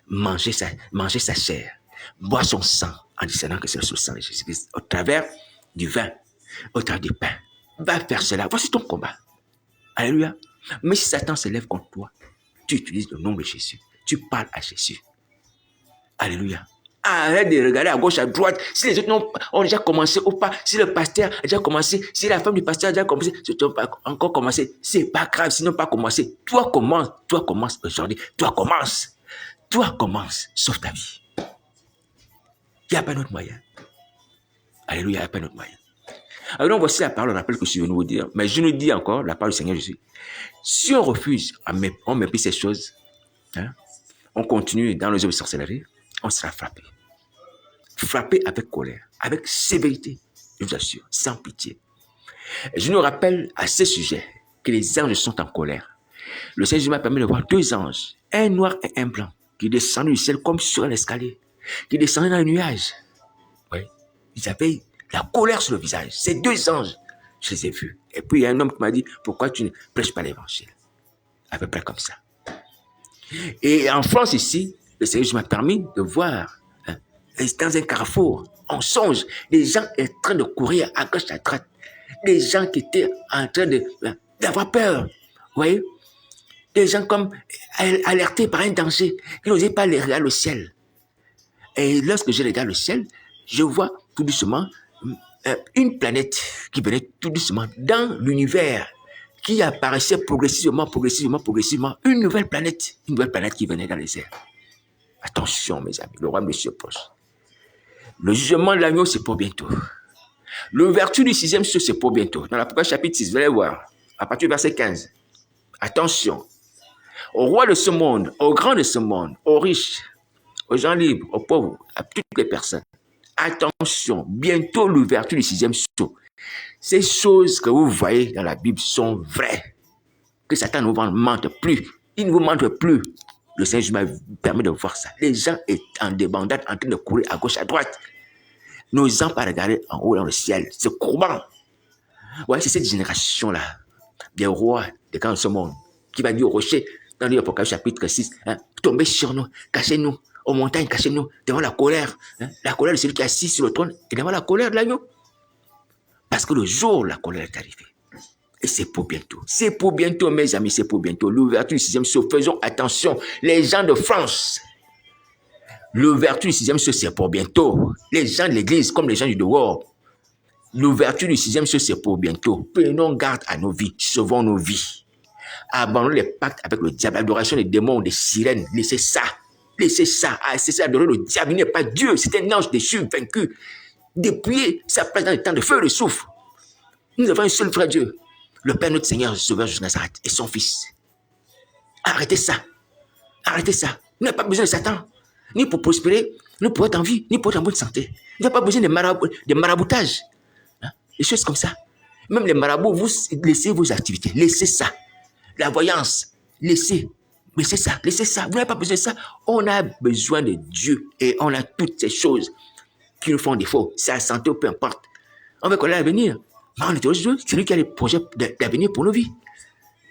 Manger sa chair. Boire son sang en disant que c'est le sang de Jésus-Christ. Au travers du vin, au travers du pain. Va faire cela. Voici ton combat. Alléluia. Mais si Satan se lève contre toi, tu utilises le nom de Jésus. Tu parles à Jésus. Alléluia. Arrête de regarder à gauche, à droite. Si les autres ont déjà commencé ou pas, si le pasteur a déjà commencé, si la femme du pasteur a déjà commencé, si tu n'as pas encore commencé, c'est pas grave, sinon pas commencé. Toi commence aujourd'hui. Toi commence, sauve ta vie. Il n'y a pas d'autre moyen. Alléluia, il n'y a pas d'autre moyen. Alors donc voici la parole, on rappelle que je suis venu vous dire, mais je nous dis encore, la parole du Seigneur Jésus. Si on refuse, on méprise ces choses, on continue dans les œuvres de sorcellerie, on sera frappé. Frappé avec colère, avec sévérité, je vous assure, sans pitié. Et je nous rappelle à ce sujet que les anges sont en colère. Le Seigneur Jésus m'a permis de voir deux anges, un noir et un blanc, qui descendaient du ciel comme sur un escalier, qui descendaient dans les nuages. Oui, ils avaient la colère sur le visage. Ces deux anges, je les ai vus. Et puis il y a un homme qui m'a dit, pourquoi tu ne prêches pas l'évangile? À peu près comme ça. Et en France ici, le Seigneur m'a permis de voir, dans un carrefour, on songe, des gens en train de courir à gauche, à droite, des gens qui étaient en train d'avoir peur, vous voyez, des gens comme alertés par un danger, qui n'osaient pas aller regarder le ciel. Et lorsque je regarde le ciel, je vois tout doucement une planète qui venait tout doucement dans l'univers, qui apparaissait progressivement, une nouvelle planète qui venait dans les airs. Attention mes amis, le roi me se proche. Le jugement de l'agneau, c'est pour bientôt. L'ouverture du 6e ciel, c'est pour bientôt. Dans l'Apocalypse chapitre 6, vous allez voir, à partir du verset 15. Attention, au roi de ce monde, aux grands de ce monde, aux riches, aux gens libres, aux pauvres, à toutes les personnes. Attention, bientôt l'ouverture du 6e ciel. Ces choses que vous voyez dans la Bible sont vraies. Que Satan ne vous mente plus. Il ne vous mente plus. Le Seigneur Jésus m'a permis de voir ça. Les gens étaient en débandade, en train de courir à gauche, à droite, n'osant pas regarder en haut dans le ciel, se courbant. Ouais, c'est cette génération-là, des rois, des grands de ce monde, qui va dire au rocher, dans l'Apocalypse chapitre 6, hein, tombez sur nous, cachez-nous, aux montagnes, cachez-nous, devant la colère. Hein, la colère de celui qui est assis sur le trône et devant la colère de l'agneau. Parce que le jour où la colère est arrivée, et c'est pour bientôt. C'est pour bientôt, mes amis, c'est pour bientôt. L'ouverture du 6e saut, faisons attention. Les gens de France, l'ouverture du 6e saut, c'est pour bientôt. Les gens de l'église, comme les gens du dehors, l'ouverture du 6e saut, c'est pour bientôt. Prenons garde à nos vies, sauvons nos vies. Abandonnons les pactes avec le diable, l'adoration des démons, des sirènes. Laissez ça. Laissez ça. Cessez d'adorer le diable. Il n'est pas Dieu. C'est un ange déchu, vaincu. Dépouillé sa place dans les temps de feu et de souffle. Nous avons un seul vrai Dieu. Le Père, notre Seigneur, le Sauveur Jésus Nazareth et son Fils. Arrêtez ça. Arrêtez ça. Vous n'avez pas besoin de Satan. Ni pour prospérer, ni pour être en vie, ni pour être en bonne santé. Vous n'avez pas besoin de maraboutages. Hein? Des choses comme ça. Même les marabouts, vous laissez vos activités. Laissez ça. La voyance, laissez ça. Laissez ça. Vous n'avez pas besoin de ça. On a besoin de Dieu et on a toutes ces choses qui nous font défaut. C'est la santé ou peu importe. On veut connaître l'avenir. C'est lui qui a les projets d'avenir pour nos vies.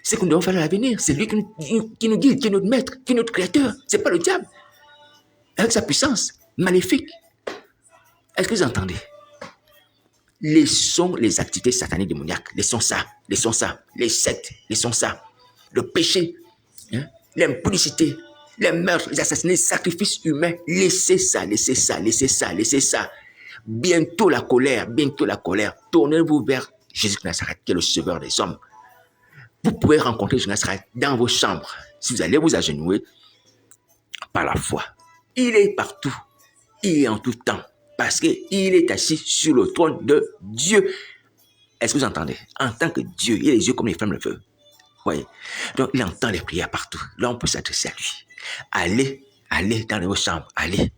C'est ce que nous devons faire à l'avenir. C'est lui qui nous guide, qui est notre maître, qui est notre créateur. Ce n'est pas le diable. Avec sa puissance maléfique. Est-ce que vous entendez? Laissons les activités sataniques démoniaques. Laissons ça. Laissons ça. Les sectes. Laissons ça. Le péché. Hein? L'impudicité. Les meurtres, les assassinats, les sacrifices humains. Laissez ça. Laissez ça. Laissez ça. Laissez ça. Bientôt la colère, tournez-vous vers Jésus de Nazareth, qui est le sauveur des hommes. Vous pouvez rencontrer Jésus de Nazareth dans vos chambres, si vous allez vous agenouiller par la foi. Il est partout, il est en tout temps, parce qu'il est assis sur le trône de Dieu. Est-ce que vous entendez? En tant que Dieu, il a les yeux comme les flammes de feu. Voyez? Donc, il entend les prières partout. Là, on peut s'adresser à lui. Allez dans vos chambres, allez.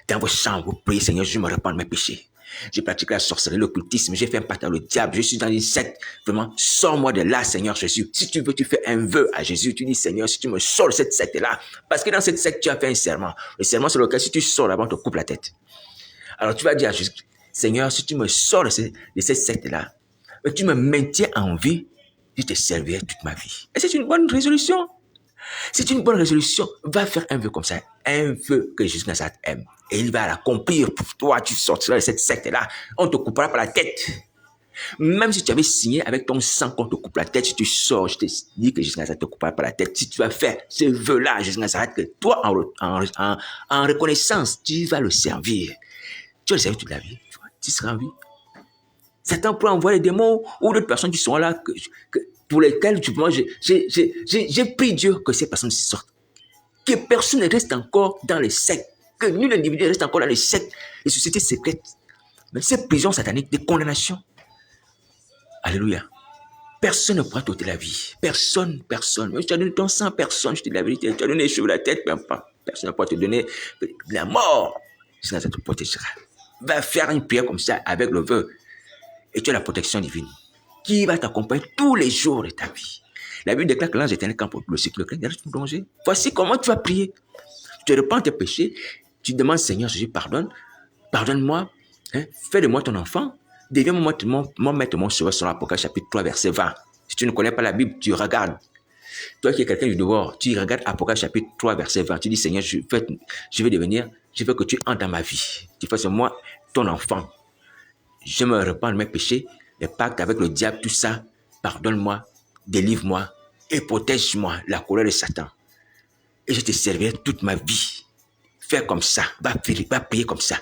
Dans vos chambres, vous priez, Seigneur, je me repens de mes péchés. J'ai pratiqué la sorcellerie, l'occultisme, j'ai fait un pacte avec le diable, je suis dans une secte. Vraiment, sors-moi de là, Seigneur Jésus. Si tu veux, tu fais un vœu à Jésus. Tu dis, Seigneur, si tu me sors de cette secte-là, parce que dans cette secte, tu as fait un serment. Le serment sur lequel, si tu sors là-bas, on te coupe la tête. Alors, tu vas dire à Jésus, Seigneur, si tu me sors de cette secte-là, tu me maintiens en vie, je te servirai toute ma vie. Et c'est une bonne résolution. C'est une bonne résolution. Va faire un vœu comme ça. Un vœu que Jésus Nazareth aime. Et il va l'accomplir pour toi. Tu sortiras de cette secte-là. On te coupera par la tête. Même si tu avais signé avec ton sang qu'on te coupe la tête, si tu sors, je te dis que Jésus Nazareth te coupera par la tête. Si tu vas faire ce vœu-là, Jésus Nazareth, que toi, en reconnaissance, tu vas le servir. Tu vas le servir toute la vie. Tu seras en vie. Satan peut envoyer des démons ou d'autres personnes qui sont là, pour lesquelles j'ai prié Dieu que ces personnes sortent. Que personne ne reste encore dans les sectes. Que nul individu reste encore dans les sectes, les sociétés secrètes. Mais ces prisons sataniques de condamnation. Alléluia. Personne ne pourra t'ôter la vie. Personne. Mais tu as donné ton sang, personne. Je te dis la vérité. Tu as donné les cheveux, la tête, peu importe. Personne ne pourra te donner la mort. Sinon, ça te protégera. Va faire une prière comme ça avec le vœu. Et tu as la protection divine qui va t'accompagner tous les jours de ta vie. La Bible déclare que l'ange éternel campe pour le cycle de crainte, pour danger. Voici comment tu vas prier. Tu te repens tes péchés. Tu demandes, Seigneur Jésus, pardonne-moi, hein, fais de moi ton enfant, deviens-moi mon maître, mon sauveur, sur l'Apocalypse chapitre 3, verset 20. Si tu ne connais pas la Bible, tu regardes. Toi qui es quelqu'un du dehors, tu regardes Apocalypse chapitre 3, verset 20. Tu dis, Seigneur, je veux que tu entres dans ma vie. Tu fasses de moi ton enfant. Je me repens de mes péchés, les pactes avec le diable, tout ça. Pardonne-moi, délivre-moi et protège-moi la colère de Satan. Et je te servirai toute ma vie. Fais comme ça. Va prier comme ça.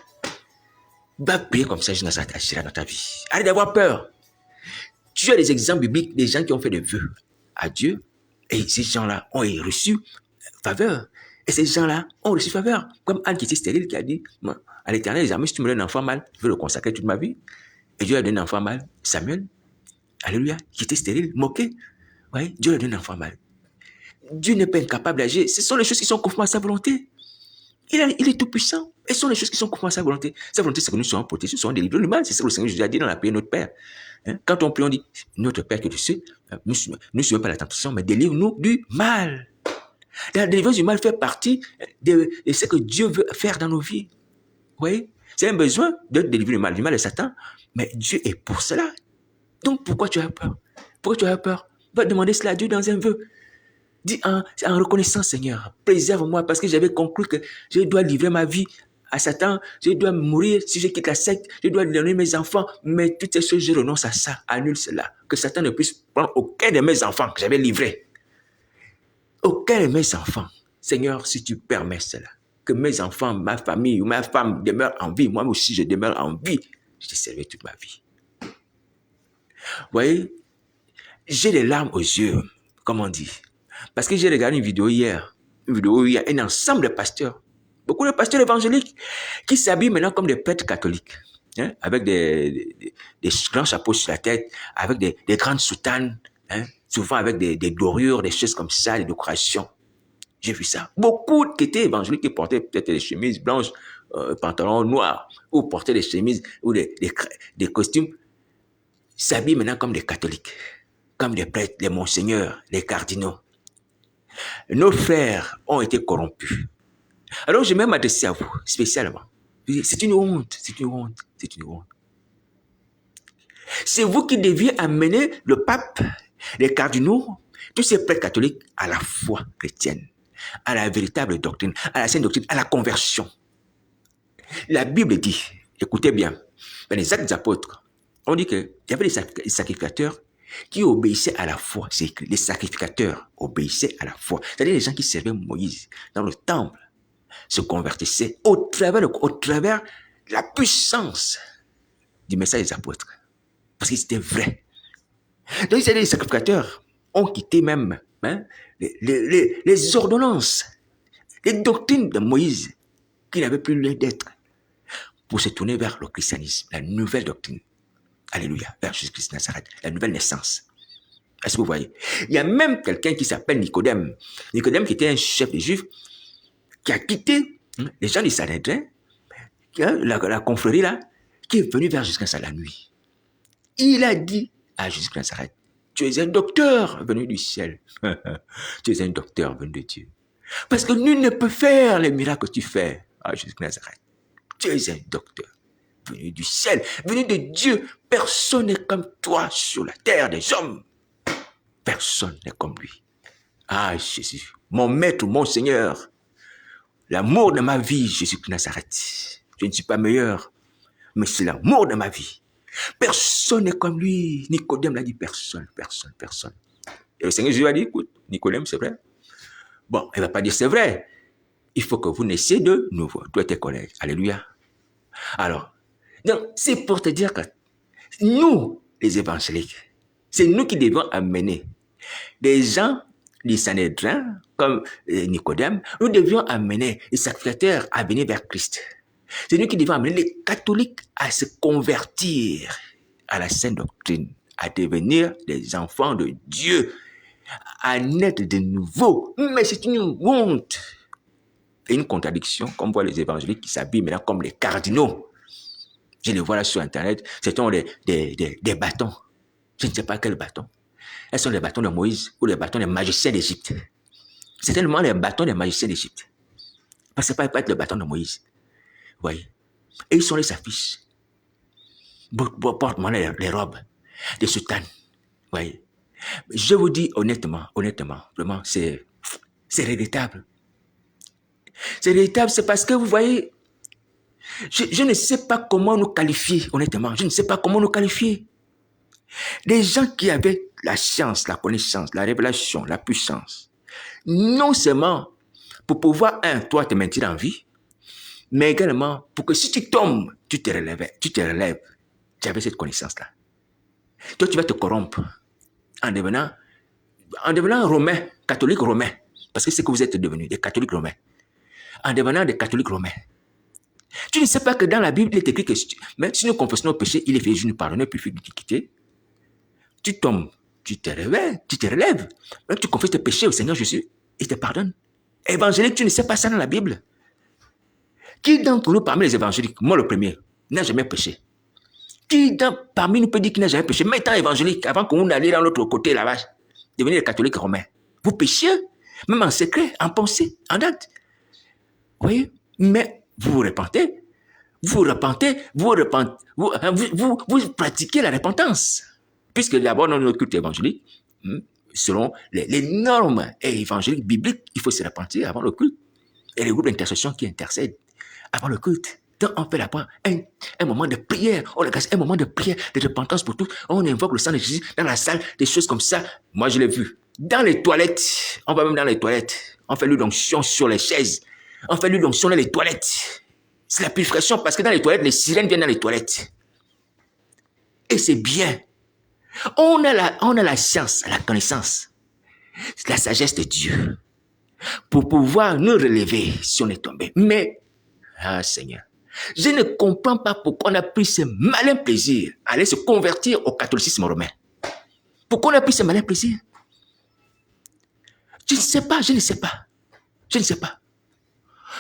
Va prier comme ça, Jésus Nazareth agira dans ta vie. Arrête d'avoir peur. Tu as des exemples bibliques des gens qui ont fait des vœux à Dieu et ces gens-là ont reçu faveur. Et ces gens-là ont reçu faveur. Comme Anne qui était stérile qui a dit à l'Éternel, jamais si tu me donnes un enfant mâle, je veux le consacrer toute ma vie. Et Dieu a donné un enfant mâle, Samuel. Alléluia, qui était stérile, moqué. Oui, Dieu a donné un enfant mâle. Dieu n'est pas incapable d'agir. Ce sont les choses qui sont conformes à sa volonté. Il est tout puissant. Et ce sont les choses qui sont conformes à sa volonté. Sa volonté, c'est que nous soyons protégés, nous soyons délivrés du mal. C'est ça que le Seigneur Jésus a dit dans la prière de notre Père. Hein? Quand on prie, on dit, notre Père que tu sais, nous ne suivons pas la tentation, mais délivre-nous du mal. La délivrance du mal fait partie de ce que Dieu veut faire dans nos vies. Vous voyez? C'est un besoin de délivrer du mal de Satan, mais Dieu est pour cela. Donc pourquoi tu as peur? Pourquoi tu as peur? Va demander cela à Dieu dans un vœu. Dis en reconnaissant, Seigneur, préserve-moi parce que j'avais conclu que je dois livrer ma vie à Satan, je dois mourir si je quitte la secte, je dois donner mes enfants, mais toutes ces choses, je renonce à ça, annule cela. Que Satan ne puisse prendre aucun de mes enfants que j'avais livrés. Aucun de mes enfants. Seigneur, si tu permets cela, que mes enfants, ma famille ou ma femme demeurent en vie, moi aussi je demeure en vie, je te servirai toute ma vie. Vous voyez, j'ai les larmes aux yeux, comme on dit. Parce que j'ai regardé une vidéo hier où il y a un ensemble de pasteurs, beaucoup de pasteurs évangéliques qui s'habillent maintenant comme des prêtres catholiques, hein, avec des grands chapeaux sur la tête, avec des grandes soutanes, hein, souvent avec des dorures, des choses comme ça, des décorations. J'ai vu ça. Beaucoup qui étaient évangéliques qui portaient peut-être des chemises blanches, pantalons noirs, ou portaient des chemises ou des costumes, s'habillent maintenant comme des catholiques, comme des prêtres, des monseigneurs, des cardinaux. Nos frères ont été corrompus. Alors, je vais m'adresser à vous, spécialement. C'est une honte, c'est une honte, c'est une honte. C'est vous qui deviez amener le pape, les cardinaux, tous ces prêtres catholiques à la foi chrétienne, à la véritable doctrine, à la sainte doctrine, à la conversion. La Bible dit, écoutez bien, dans les Actes des Apôtres, on dit qu'il y avait des sacrificateurs qui obéissaient à la foi. C'est écrit, les sacrificateurs obéissaient à la foi. C'est-à-dire les gens qui servaient Moïse dans le temple se convertissaient au travers de la puissance du message des apôtres. Parce que c'était vrai. Donc, les sacrificateurs ont quitté même les ordonnances, les doctrines de Moïse qui n'avaient plus lieu d'être pour se tourner vers le christianisme, la nouvelle doctrine. Alléluia, vers Jésus-Christ de Nazareth, la nouvelle naissance. Est-ce que vous voyez? Il y a même quelqu'un qui s'appelle Nicodème. Nicodème qui était un chef des Juifs, qui a quitté les gens du Sanhédrin, la confrérie là, qui est venu vers Jésus-Christ à la nuit. Il a dit à Jésus-Christ de Nazareth, tu es un docteur venu du ciel. Tu es un docteur venu de Dieu. Parce que nul ne peut faire les miracles que tu fais à Jésus-Christ de Nazareth. Tu es un docteur venu du ciel, venu de Dieu. Personne n'est comme toi sur la terre des hommes. Personne n'est comme lui. Ah, Jésus, mon maître, mon Seigneur, l'amour de ma vie, Jésus-Christ de Nazareth. Je ne suis pas meilleur, mais c'est l'amour de ma vie. Personne n'est comme lui. Nicodème l'a dit, personne. Et le Seigneur Jésus a dit, écoute, Nicodème, c'est vrai. Bon, il ne va pas dire c'est vrai. Il faut que vous naissiez de nouveau, toi et tes collègues. Alléluia. Alors, donc, c'est pour te dire que nous, les évangéliques, c'est nous qui devons amener des gens du Sanhédrin, comme Nicodème, nous devions amener les sacrificateurs à venir vers Christ. C'est nous qui devons amener les catholiques à se convertir à la sainte doctrine, à devenir des enfants de Dieu, à naître de nouveau. Mais c'est une honte et une contradiction, comme on voit les évangéliques qui s'habillent maintenant comme les cardinaux. Je les vois là sur Internet, ce sont des bâtons. Je ne sais pas quels bâtons. Elles sont les bâtons de Moïse ou les bâtons des magiciens d'Égypte. C'est tellement les bâtons des magiciens d'Égypte. Parce que ça ne peut pas être le bâton de Moïse. Vous voyez? Et ils sont les affiches. Porte-moi les robes, des soutanes. Vous voyez? Je vous dis honnêtement, vraiment, c'est regrettable. C'est regrettable, c'est parce que vous voyez, je ne sais pas comment nous qualifier, honnêtement. Je ne sais pas comment nous qualifier. Des gens qui avaient la science, la connaissance, la révélation, la puissance. Non seulement pour pouvoir, toi, te maintenir en vie, mais également pour que si tu tombes, tu te relèves. Tu avais cette connaissance-là. Toi, tu vas te corrompre en devenant romain, catholique romain. Parce que c'est que vous êtes devenus, des catholiques romains. En devenant des catholiques romains. Tu ne sais pas que dans la Bible, il est écrit que même si nous confessons nos péchés, il est fait nous pardonner, puis de quitter. Tu tombes, tu te relèves. Même tu confesses tes péchés au Seigneur Jésus, il te pardonne. Évangélique, tu ne sais pas ça dans la Bible. Qui d'entre nous, parmi les évangéliques, moi le premier, n'a jamais péché? Qui parmi nous peut dire qu'il n'a jamais péché? Mais étant évangélique, avant qu'on aille dans l'autre côté là-bas, devenir catholique romain, vous péchiez? même en secret, en pensée, en acte. Vous voyez? Mais vous vous repentez, vous pratiquez la repentance. Puisque d'abord, dans notre culte évangélique, selon les normes évangéliques, bibliques, il faut se repentir avant le culte. Et les groupes d'intercession qui intercèdent avant le culte. Donc, on fait là-bas un moment de prière. On regarde un moment de prière, de repentance pour tous. On invoque le sang de Jésus dans la salle, des choses comme ça. Moi, je l'ai vu. Dans les toilettes, on va même dans les toilettes. On fait l'onction sur les chaises. On fait l'onction dans les toilettes. C'est la purification parce que dans les toilettes, les sirènes viennent dans les toilettes. Et c'est bien. On a la science, la connaissance, la sagesse de Dieu pour pouvoir nous relever si on est tombé. Mais, Seigneur, je ne comprends pas pourquoi on a pris ce malin plaisir à aller se convertir au catholicisme romain. Pourquoi on a pris ce malin plaisir? Je ne sais pas.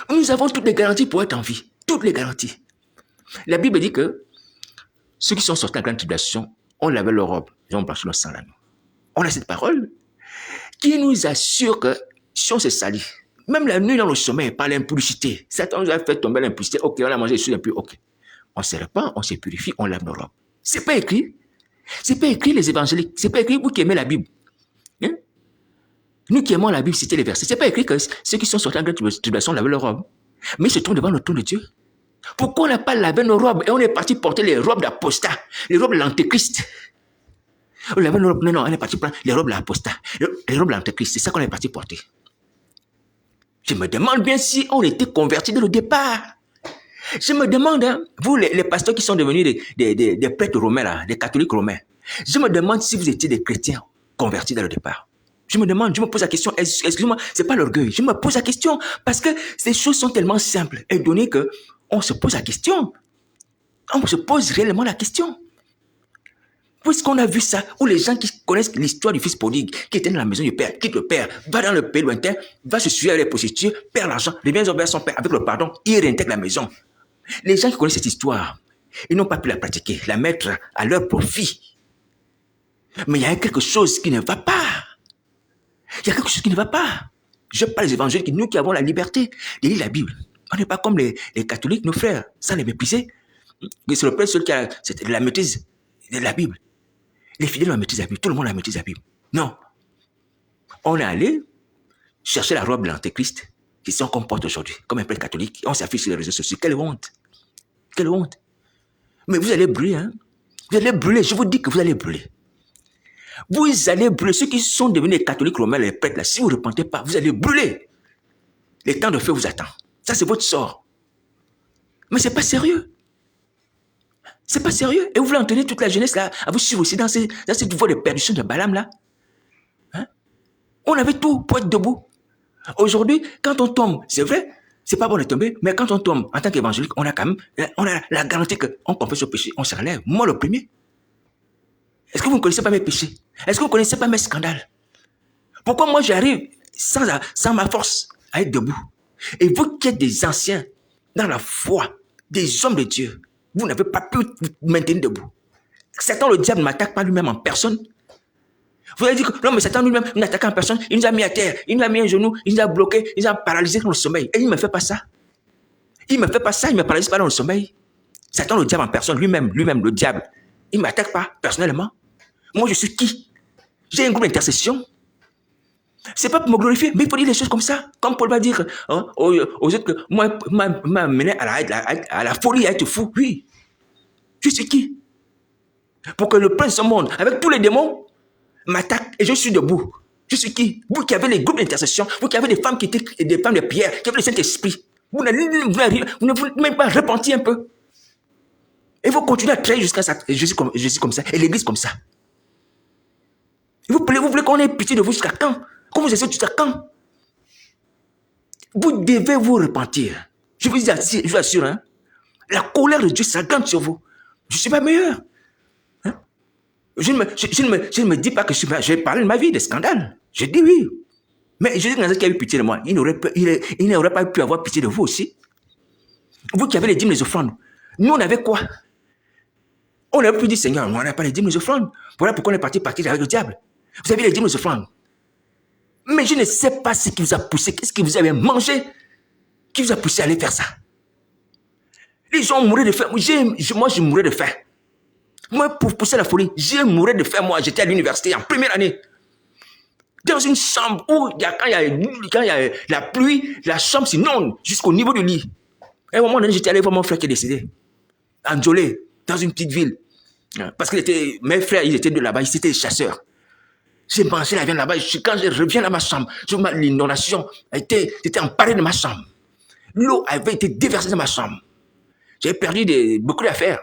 Nous avons toutes les garanties pour être en vie. Toutes les garanties. La Bible dit que ceux qui sont sortis de la grande tribulation ont lavé leur robe, ils ont blanchi leur sang là. On a cette parole qui nous assure que si on se salit, même la nuit dans le sommeil, par l'impudicité, Satan nous a fait tomber l'impudicité, ok, on a mangé des choses impures, ok. On se répand, on se purifie, on lave nos robes. C'est pas écrit. C'est pas écrit les évangéliques. C'est pas écrit vous qui aimez la Bible. Hein? Nous qui aimons la Bible, c'était les versets. C'est pas écrit que ceux qui sont sortis de la grande tribulation lavent leurs robes. Mais ils se trouvent devant le trône de Dieu. Pourquoi on n'a pas lavé nos robes et on est parti porter les robes d'apostat, les robes de l'antéchrist? On lavait nos robes, non, on est parti prendre les robes de l'apostat, les robes de l'antéchrist, c'est ça qu'on est parti porter. Je me demande bien si on était convertis dès le départ. Je me demande, hein, vous les pasteurs qui sont devenus des prêtres romains, là, des catholiques romains, je me demande si vous étiez des chrétiens convertis dès le départ. Je me pose la question, excusez-moi, c'est pas l'orgueil, je me pose la question parce que ces choses sont tellement simples et donné que on se pose la question. On se pose réellement la question. Puisqu'on a vu ça, où les gens qui connaissent l'histoire du fils prodigue, qui était dans la maison du père, quitte le père, va dans le pays lointain, va se suivre avec les prostituées, perd l'argent, revient vers son père avec le pardon, il réintègre la maison. Les gens qui connaissent cette histoire, ils n'ont pas pu la pratiquer, la mettre à leur profit. Mais il y a quelque chose qui ne va pas. Il y a quelque chose qui ne va pas. Je parle des évangéliques, nous qui avons la liberté de lire la Bible. On n'est pas comme les catholiques, nos frères, sans les mépriser. C'est le père seul qui a la maîtrise de la Bible. Les fidèles ont maîtrisé la Bible, tout le monde a maîtrisé la Bible. Non. On est allé chercher la robe de l'antéchrist qui s'en comporte aujourd'hui, comme un prêtre catholique. On s'affiche sur les réseaux sociaux. Quelle honte. Quelle honte. Mais vous allez brûler, hein. Vous allez brûler, je vous dis que vous allez brûler. Vous allez brûler. Ceux qui sont devenus les catholiques romains, les prêtres, là, si vous ne repentez pas, vous allez brûler. Le temps de feu vous attend. Ça, c'est votre sort. Mais c'est pas sérieux. C'est pas sérieux. Et vous voulez entraîner toute la jeunesse là, à vous suivre aussi dans cette voie de perdition de Balaam là. Hein? On avait tout pour être debout. Aujourd'hui, quand on tombe, c'est vrai, c'est pas bon de tomber, mais quand on tombe en tant qu'évangélique, on a quand même, on a la garantie qu'on confesse au péché, on se relève. Moi le premier. Est-ce que vous ne connaissez pas mes péchés? Est-ce que vous ne connaissez pas mes scandales? Pourquoi moi j'arrive sans ma force à être debout? Et vous qui êtes des anciens dans la foi, des hommes de Dieu, vous n'avez pas pu vous maintenir debout. Satan, le diable, ne m'attaque pas lui-même en personne. Vous allez dire que non, mais Satan lui-même n'attaque en personne. Il nous a mis à terre, il nous a mis un genou, il nous a bloqué, il nous a paralysé dans le sommeil. Et il ne me fait pas ça. Il ne me fait pas ça, il ne me paralyse pas dans le sommeil. Satan, le diable en personne, lui-même, le diable, il ne m'attaque pas personnellement. Moi, je suis qui? J'ai un groupe d'intercession. C'est pas pour me glorifier, mais il faut dire des choses comme ça. Comme Paul va dire aux autres que moi, m'a mené à la folie, à être fou. Oui. Je suis qui? Pour que le prince de ce monde, avec tous les démons, m'attaque et je suis debout. Je suis qui? Vous qui avez les groupes d'intercession, vous qui avez des femmes qui étaient des femmes de prière, qui avez le Saint-Esprit, vous n'avez même pas repenti un peu. Et vous continuez à traiter jusqu'à ça, Jésus comme ça, et l'église comme ça. Et vous voulez qu'on ait pitié de vous jusqu'à quand? Qu'on vous essaie jusqu'à quand? Vous devez vous repentir. Je vous assure, hein, la colère de Dieu s'aggrave sur vous. Je ne suis pas meilleur. Hein? Je ne me dis pas que je vais parler de ma vie, des scandales. Je dis oui. Mais Jésus qui a eu pitié de moi, il n'aurait pas pu avoir pitié de vous aussi. Vous qui avez les dîmes, les offrandes. Nous, on avait quoi? On aurait pu dire, Seigneur, on n'a pas les dîmes, les offrandes. Voilà pourquoi on est parti partir avec le diable. Vous avez les dîmes, les offrandes. Mais je ne sais pas ce qui vous a poussé, qu'est-ce que vous avez mangé, qui vous a poussé à aller faire ça. Les gens mouraient de faim. Moi, je mourais de faim. Moi, pour pousser la folie, je mourais de faim. Moi, j'étais à l'université en première année. Dans une chambre où, quand il y a la pluie, la chambre s'inonde jusqu'au niveau du lit. À un moment donné, j'étais allé voir mon frère qui est décédé. À Ndjolé, dans une petite ville. Parce que mes frères, ils étaient de là-bas, ils étaient des chasseurs. J'ai mangé la viande là-bas. Quand je reviens dans ma chambre, l'inondation était emparée de ma chambre. L'eau avait été déversée dans ma chambre. J'ai perdu beaucoup d'affaires.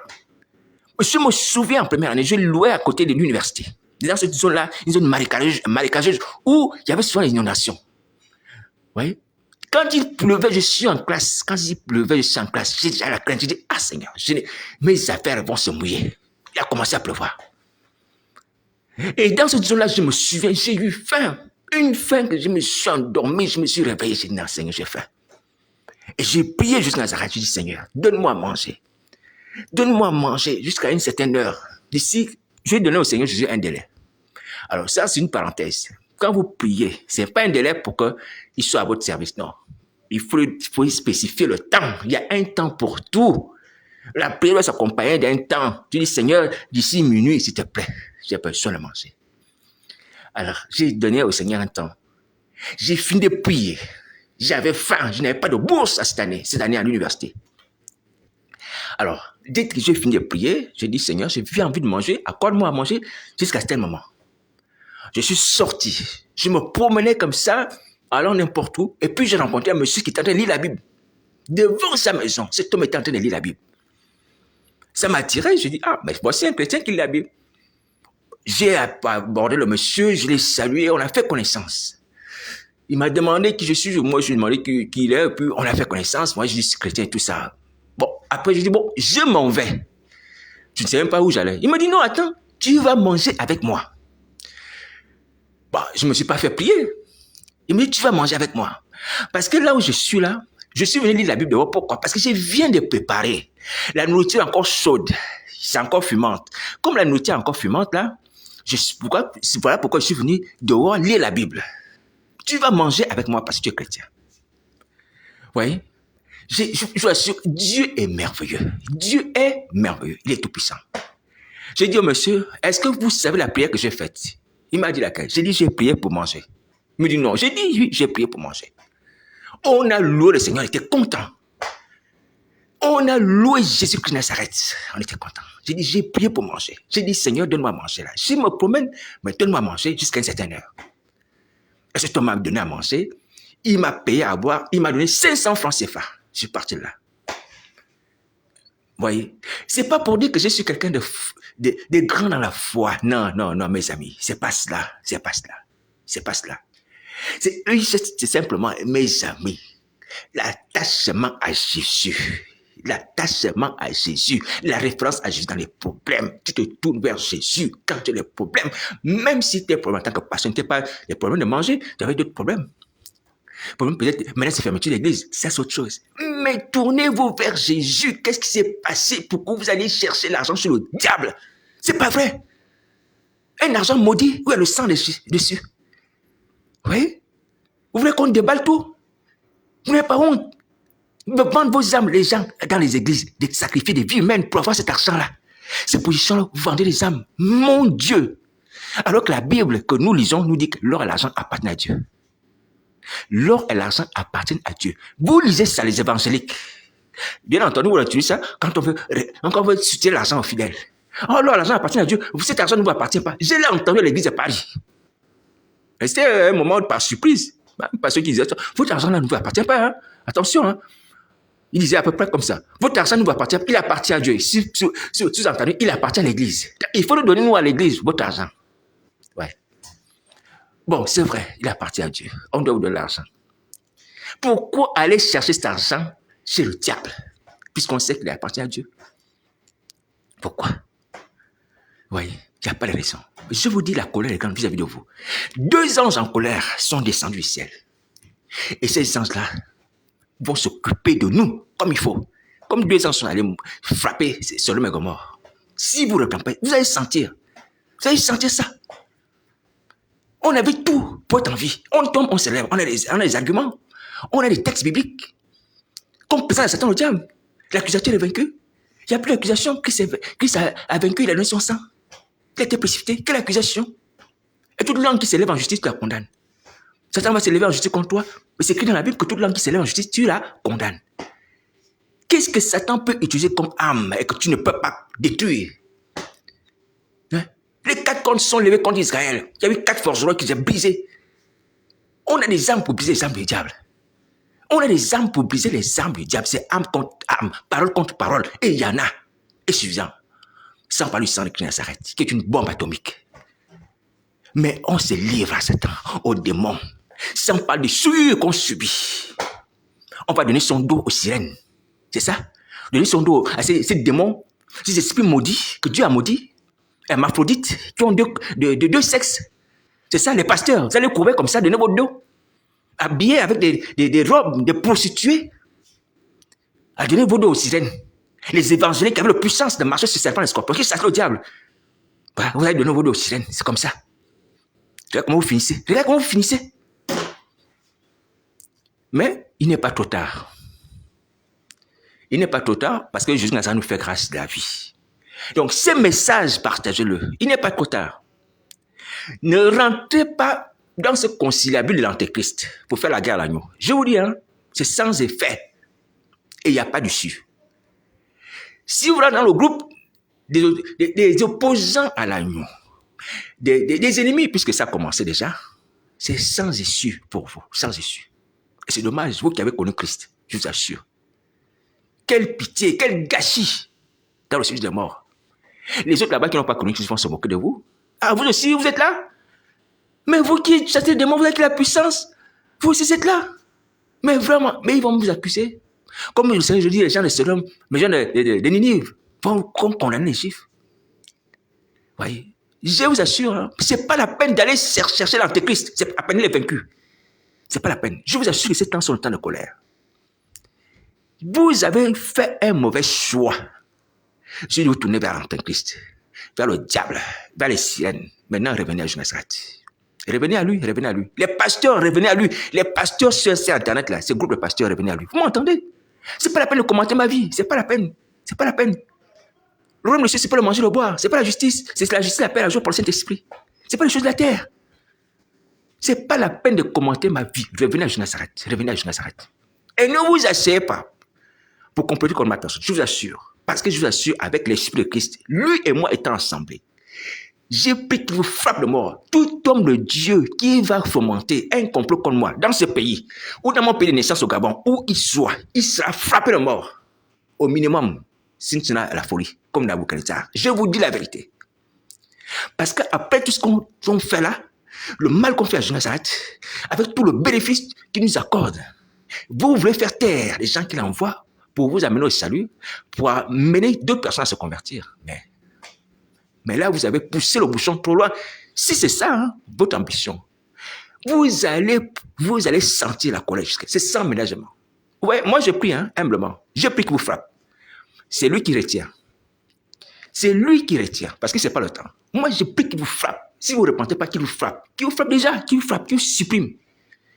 Je me souviens en première année, je louais à côté de l'université. Dans cette zone-là, une zone marécageuse où il y avait souvent les inondations. Vous voyez? Quand il pleuvait, je suis en classe. Quand il pleuvait, je suis en classe. J'ai déjà la crainte. J'ai dit, ah Seigneur, mes affaires vont se mouiller. Il a commencé à pleuvoir. Et dans cette zone-là, je me souviens, j'ai eu faim. Une faim que je me suis endormi, je me suis réveillé. J'ai dit, non Seigneur, j'ai faim. Et j'ai prié jusqu'à Nazareth. J'ai dit, Seigneur, donne-moi à manger. Donne-moi à manger jusqu'à une certaine heure. D'ici, je vais donner au Seigneur Jésus un délai. Alors ça, c'est une parenthèse. Quand vous priez, ce n'est pas un délai pour qu'il soit à votre service, non. Il faut spécifier le temps. Il y a un temps pour tout. La prière doit s'accompagner d'un temps. Tu dis, Seigneur, d'ici minuit, s'il te plaît, j'ai besoin de manger. Alors, j'ai donné au Seigneur un temps. J'ai fini de prier. J'avais faim. Je n'avais pas de bourse cette année à l'université. Alors, dès que j'ai fini de prier, j'ai dit, Seigneur, j'ai envie de manger, accorde-moi à manger jusqu'à tel moment. Je suis sorti. Je me promenais comme ça, allant n'importe où, et puis j'ai rencontré un monsieur qui était en train de lire la Bible. Devant sa maison, cet homme était en train de lire la Bible. Ça m'a attiré, j'ai dit, ah, mais voici un chrétien qui lit la Bible. J'ai abordé le monsieur, je l'ai salué, on a fait connaissance. Il m'a demandé qui je suis, moi je lui ai demandé qui il est, et puis on a fait connaissance, moi je dis chrétien et tout ça. Bon, après je dis, bon, je m'en vais. Je ne sais même pas où j'allais. Il m'a dit, non, attends, tu vas manger avec moi. Bon, je ne me suis pas fait prier. Il me dit, tu vas manger avec moi. Parce que là où je suis là, je suis venu lire la Bible. Pourquoi? Parce que je viens de préparer. La nourriture est encore chaude. C'est encore fumante. Comme la nourriture est encore fumante là, voilà pourquoi je suis venu dehors lire la Bible. Tu vas manger avec moi parce que tu es chrétien. Vous voyez? Je vous assure, Dieu est merveilleux. Dieu est merveilleux. Il est tout puissant. J'ai dit au monsieur, est-ce que vous savez la prière que j'ai faite? Il m'a dit laquelle? J'ai dit, j'ai prié pour manger. Il me dit non. J'ai dit, oui, j'ai prié pour manger. On a loué le Seigneur, on était content. On a loué Jésus-Christ Nazareth, on était content. J'ai dit, j'ai prié pour manger. J'ai dit, Seigneur, donne-moi à manger là. Je me promène, mais donne-moi à manger jusqu'à une certaine heure. Et cet homme m'a donné à manger. Il m'a payé à boire. Il m'a donné 500 francs CFA. Je suis parti là. Vous voyez, c'est pas pour dire que je suis quelqu'un de grand dans la foi. Non, non, non, mes amis. C'est pas cela. C'est pas cela. C'est pas cela. C'est simplement, mes amis, l'attachement à Jésus. L'attachement à Jésus. La référence à Jésus dans les problèmes. Tu te tournes vers Jésus quand tu as des problèmes. Même si tes problèmes en tant que pasteur n'étaient pas les problèmes de manger, tu avais d'autres problèmes. Peut-être, maintenant c'est fermeture d'église, ça c'est autre chose. Mais tournez-vous vers Jésus. Qu'est-ce qui s'est passé? Pourquoi vous allez chercher l'argent sur le diable? C'est pas vrai. Un argent maudit, où est le sang dessus? Oui? Vous voulez qu'on déballe tout? Vous n'avez pas honte de vendre vos âmes, les gens, dans les églises, de sacrifier des vies humaines pour avoir cet argent-là. Ces positions-là, vous vendez les âmes. Mon Dieu! Alors que la Bible que nous lisons nous dit que l'or et l'argent appartiennent à Dieu. L'or et l'argent appartiennent à Dieu. Vous lisez ça, les évangéliques. Bien entendu, vous utilisez ça quand on veut soutenir l'argent aux fidèles. Oh, l'or et l'argent appartiennent à Dieu. Cet argent ne vous appartient pas. Je l'ai entendu à l'église de Paris. Et c'était un moment par surprise. Parce qu'ils disaient, votre argent là ne vous appartient pas. Hein? Attention. Hein? Il disait à peu près comme ça. Votre argent ne vous appartient pas. Il appartient à Dieu. Sous-entendu, il appartient à l'église. Il faut nous donner, nous, à l'église, votre argent. Ouais. Bon, c'est vrai, il appartient à Dieu. On doit vous donner l'argent. Pourquoi aller chercher cet argent chez le diable, puisqu'on sait qu'il appartient à Dieu? Pourquoi? Vous voyez, il n'y a pas de raison. Je vous dis, la colère est grande vis-à-vis de vous. 2 anges en colère sont descendus du ciel. Et ces anges-là vont s'occuper de nous comme il faut. Comme 2 anges sont allés frapper sur le Gomorrhe. Si vous ne regardez pas, vous allez sentir. Vous allez sentir ça. On avait tout. pour être en vie. On tombe, on se lève, on a des arguments, on a des textes bibliques. Comme ça, Satan, le diable, l'accusateur est vaincu. Il n'y a plus d'accusation. Christ a vaincu, il a donné son sang. Il a été précipité. Quelle accusation? Et toute langue qui s'élève en justice, tu la condamnes. Satan va s'élever en justice contre toi. Mais c'est écrit dans la Bible que toute langue qui s'élève en justice, tu la condamnes. Qu'est-ce que Satan peut utiliser comme arme et que tu ne peux pas détruire? Hein? Les 4 comptes sont levés contre Israël. Il y a eu 4 forgerons qui ont brisé. On a des armes pour briser les armes du diable. On a des armes pour briser les armes du diable. C'est arme contre arme, parole contre parole. Et il y en a. Et suffisant. Sans parler du sang de Christ Nazareth, qui est une bombe atomique. Mais on se livre à Satan, aux démons. Sans parler des souillures qu'on subit. On va donner son dos aux sirènes. C'est ça? Donner son dos à ces démons, ces esprits maudits, que Dieu a maudits, hermaphrodites, qui ont deux sexes. C'est ça, les pasteurs. Vous allez courir comme ça, donner votre dos. Habillés avec des robes, des prostituées. À donner vos dos aux sirènes. Les évangéliques qui avaient la puissance de marcher sur serpent et scorpions, qui chassent le diable. Voilà, vous allez donner vos dos aux sirènes. C'est comme ça. Regarde comment vous finissez. Regarde comment vous finissez. Mais il n'est pas trop tard. Il n'est pas trop tard parce que Jésus nous fait grâce de la vie. Donc, ces messages, partagez-le. Il n'est pas trop tard. Ne rentrez pas dans ce conciliabule de l'Antéchrist pour faire la guerre à l'agneau. Je vous dis, hein, c'est sans effet. Et il n'y a pas d'issue. Si vous rentrez dans le groupe des opposants à l'agneau, des ennemis, puisque ça a commencé déjà, c'est sans issue pour vous, sans issue. Et c'est dommage, vous qui avez connu Christ, je vous assure. Quelle pitié, quel gâchis dans le sujet de mort. Les autres là-bas qui n'ont pas connu Christ vont se moquer de vous. Ah, vous aussi, vous êtes là? Mais vous qui chassez les démons, vous avez la puissance. Vous aussi, êtes là. Mais vraiment, mais ils vont vous accuser. Comme je dis, les gens de Sodome, les gens de Ninive, vont condamner les Juifs. Voyez? Je vous assure, hein, c'est pas la peine d'aller chercher l'Antéchrist. C'est à peine les vaincus. C'est pas la peine. Je vous assure que ces temps sont le temps de colère. Vous avez fait un mauvais choix. Si vous tournez vers l'Antéchrist, vers le diable, vers les sirènes, maintenant revenez à Nazareth. Revenez à lui, revenez à lui. Les pasteurs, revenez à lui. Les pasteurs sur Internet, là, ce groupe de pasteurs, revenez à lui. Vous m'entendez? C'est pas la peine de commenter ma vie. C'est pas la peine. C'est pas la peine. Le royaume de Dieu, c'est pas le manger, le boire. C'est pas la justice. C'est la justice, la paix, la joie pour le Saint-Esprit. C'est pas les choses de la terre. C'est pas la peine de commenter ma vie. Revenez à Nazareth. Revenez à Nazareth. Et ne vous asseyez pas pour compléter comme ma personne. Je vous assure. Parce que je vous assure, avec l'Esprit de Christ, lui et moi étant ensemble, j'ai pris qu'il vous frappe de mort. Tout homme de Dieu qui va fomenter un complot contre moi dans ce pays, ou dans mon pays de naissance au Gabon, où il soit, il sera frappé de mort. Au minimum, si ce n'est la folie, comme Nabucodonosor. Je vous dis la vérité. Parce qu'après tout ce qu'on fait là, le mal qu'on fait à Nazareth, avec tout le bénéfice qu'il nous accorde, vous voulez faire taire les gens qu'il envoie pour vous amener au salut, pour amener 2 personnes à se convertir. Mais là, vous avez poussé le bouchon trop loin. Si c'est ça, hein, votre ambition, vous allez sentir la colère jusqu'à... C'est sans ménagement. Ouais, moi, je prie, hein, humblement. Je prie qu'il vous frappe. C'est lui qui retient. C'est lui qui retient, parce que ce n'est pas le temps. Moi, je prie qu'il vous frappe. Si vous ne repentez pas, qu'il vous frappe. Qu'il vous frappe déjà, qu'il vous frappe, qu'il vous supprime.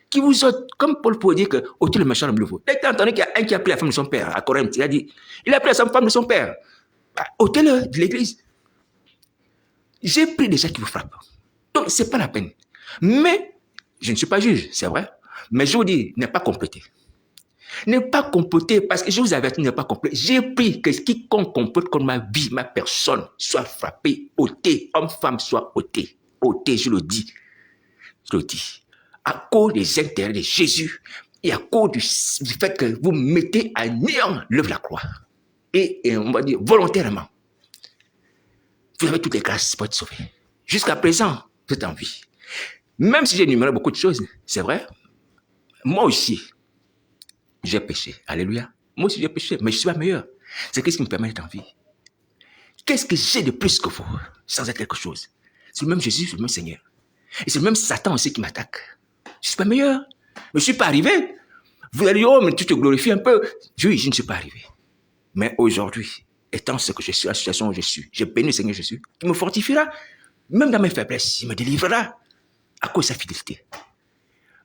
Qu'il vous ôte, comme Paul peut dire que ôtez le méchant de vous. Dès que tu as entendu qu'il y a un qui a pris la femme de son père à Corinthe, il a dit, il a pris la femme de son père. Bah, ôtez-le de l'église. J'ai pris déjà qu'il vous frappe. Donc, ce n'est pas la peine. Mais, je ne suis pas juge, c'est vrai. Mais je vous dis, n'est pas complété. N'est pas complété, parce que je vous avertis, n'est pas complété. J'ai pris que quiconque complète contre ma vie, ma personne, soit frappé, ôté, homme, femme, soit ôté. Ôté, je le dis. Je le dis. À cause des intérêts de Jésus et à cause du fait que vous mettez à néant l'œuvre de la croix. Et on va dire volontairement. Vous avez toutes les grâces pour être sauvé. Jusqu'à présent, vous êtes en vie. Même si j'ai énuméré beaucoup de choses, c'est vrai. Moi aussi, j'ai péché. Alléluia. Moi aussi, j'ai péché, mais je ne suis pas meilleur. C'est qu'est-ce qui me permet d'être en vie. Qu'est-ce que j'ai de plus que vous, sans être quelque chose? C'est le même Jésus, c'est le même Seigneur. Et c'est le même Satan aussi qui m'attaque. Je ne suis pas meilleur. Je ne suis pas arrivé. Vous allez dire, oh, mais tu te glorifies un peu. Oui, je ne suis pas arrivé. Mais aujourd'hui, étant ce que je suis, la situation où je suis, je bénis le Seigneur Jésus, qui me fortifiera, même dans mes faiblesses, il me délivrera. à cause de sa fidélité.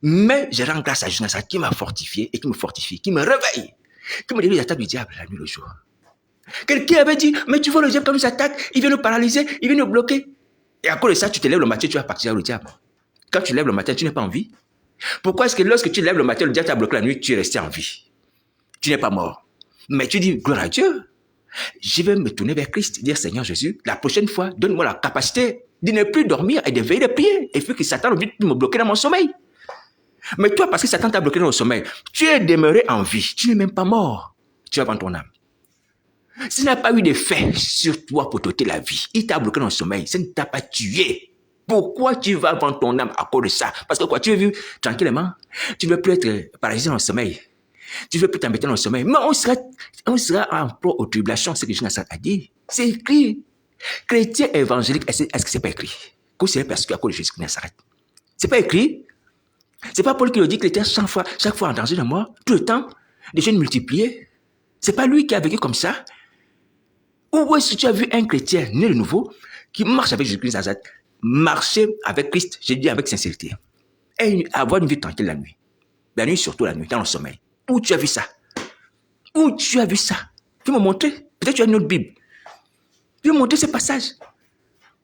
Mais je rends grâce à Jonas qui m'a fortifié et qui me fortifie, qui me réveille, qui me dit les attaques du diable la nuit le jour. Quelqu'un avait dit, mais tu vois le diable quand il nous attaque, il vient nous paralyser, il vient nous bloquer. Et à cause de ça, tu te lèves le matin, tu vas partir avec le diable. Quand tu lèves le matin, tu n'es pas en vie. Pourquoi est-ce que lorsque tu lèves le matin, le diable t'a bloqué la nuit, tu es resté en vie? Tu n'es pas mort. Mais tu dis, gloire à Dieu, je vais me tourner vers Christ, dire, Seigneur Jésus, la prochaine fois, donne-moi la capacité de ne plus dormir et de veiller de prier. Et puis que Satan ne vienne me bloquer dans mon sommeil. Mais toi, parce que Satan t'a bloqué dans le sommeil, tu es demeuré en vie. Tu n'es même pas mort. Tu vas vendre ton âme. S'il n'a pas eu d'effet sur toi pour t'ôter la vie, il t'a bloqué dans le sommeil, ça ne t'a pas tué. Pourquoi tu vas vendre ton âme à cause de ça? Parce que quoi, tu veux vivre tranquillement. Tu ne veux plus être paralysé dans le sommeil. Tu ne veux plus t'embêter dans le sommeil. Mais on sera en proie aux tribulations, c'est ce que Jonas a dit. C'est écrit. Chrétien évangélique, est-ce que c'est pas écrit? Que c'est persécuté à cause de Jésus de Nazareth. C'est pas écrit. C'est pas Paul qui le dit, chrétien chaque fois en danger de mort, tout le temps, des jeunes multipliés. C'est pas lui qui a vécu comme ça. Où est-ce que tu as vu un chrétien né de nouveau qui marche avec Jésus-Christ de Nazareth, marcher avec Christ, j'ai dit avec sincérité, et avoir une vie tranquille la nuit. La nuit, surtout la nuit, dans le sommeil. Où tu as vu ça? Où tu as vu ça? Tu m'as montré. Peut-être tu as une autre Bible. Tu m'as montré ce passage.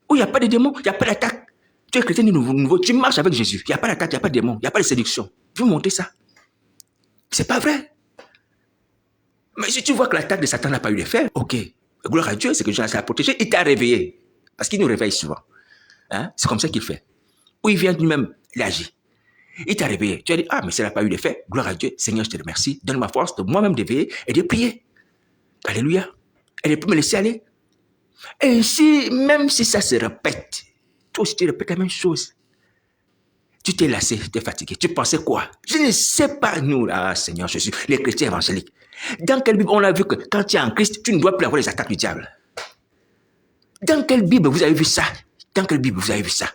Où il n'y a pas de démons, il n'y a pas d'attaque. Tu es chrétien de nouveau, tu marches avec Jésus. Il n'y a pas d'attaque, il n'y a pas de démons, il n'y a pas de séduction. Tu m'as montré ça. C'est pas vrai. Mais si tu vois que l'attaque de Satan n'a pas eu d'effet, ok. Gloire à Dieu, c'est que Dieu l'a protégé, il t'a réveillé. Parce qu'il nous réveille souvent. Hein? C'est comme ça qu'il fait. Ou il vient lui-même, il agit. Il t'a réveillé. Tu as dit, ah, mais ça n'a pas eu d'effet. Gloire à Dieu. Seigneur, je te remercie. Donne-moi force de moi-même d'éveiller et de prier. Alléluia. Elle peut me laisser aller. Et si, même si ça se répète, toi aussi tu répètes la même chose. Tu t'es lassé, tu es fatigué. Tu pensais quoi? Je ne sais pas, nous, là, Seigneur Jésus, les chrétiens évangéliques. Dans quelle Bible on a vu que quand tu es en Christ, tu ne dois plus avoir les attaques du diable? Dans quelle Bible vous avez vu ça? Dans quelle Bible vous avez vu ça?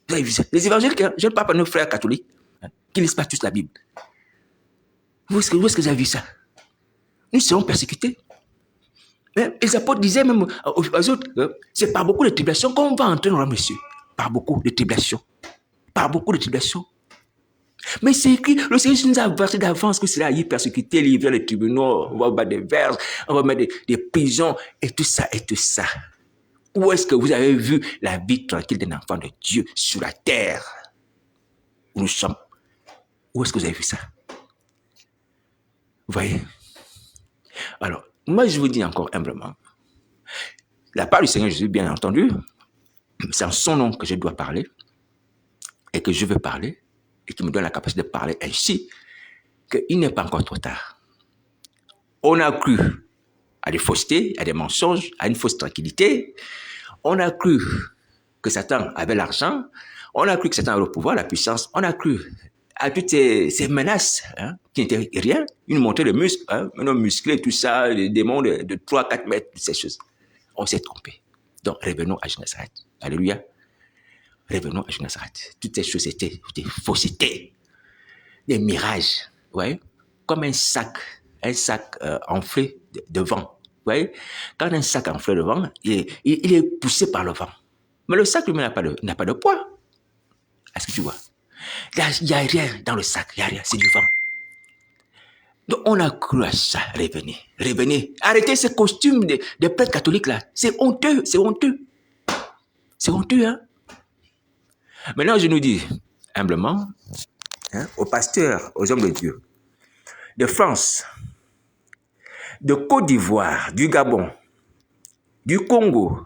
Vous avez vu ça? Les évangéliques, hein, je ne parle pas de nos frères catholiques, hein, qui ne lisent pas tous la Bible. Où est-ce que vous avez vu ça? Nous serons persécutés. Mais les apôtres disaient même aux autres, c'est par beaucoup de tribulations qu'on va entrer dans le monsieur. Par beaucoup de tribulations. Par beaucoup de tribulations. Mais c'est écrit, le Seigneur nous a averti d'avance que cela y persécuté, livrer les tribunaux, on va mettre des verges, on va mettre des prisons, et tout ça, et tout ça. Où est-ce que vous avez vu la vie tranquille d'un enfant de Dieu sur la terre où nous sommes? Où est-ce que vous avez vu ça? Vous voyez? Alors, moi je vous dis encore humblement, la part du Seigneur Jésus, bien entendu, c'est en son nom que je dois parler, et que je veux parler, et qui me donne la capacité de parler ainsi, qu'il n'est pas encore trop tard. On a cru à des faussetés, à des mensonges, à une fausse tranquillité. On a cru que Satan avait l'argent. On a cru que Satan avait le pouvoir, la puissance. On a cru à toutes ces menaces hein, qui n'étaient rien. Une montée de muscles, hein, un homme musclé, tout ça, des démons de 3-4 mètres, toutes ces choses. On s'est trompé. Donc, revenons à Nazareth. Alléluia. Revenons à Nazareth. Toutes ces choses étaient des faussetés, des mirages, ouais, comme un sac enflé de vent. Ouais. Quand un sac enflé de vent, il est poussé par le vent. Mais le sac lui-même n'a pas de poids. Est-ce que tu vois? Il n'y a rien dans le sac, il n'y a rien, c'est du vent. Donc on a cru à ça, revenez, revenez. Arrêtez ces costumes de prêtres catholiques là. C'est honteux, c'est honteux. C'est honteux, hein. Maintenant, je nous dis, humblement, hein, aux pasteurs, aux hommes de Dieu, de France, de Côte d'Ivoire, du Gabon, du Congo,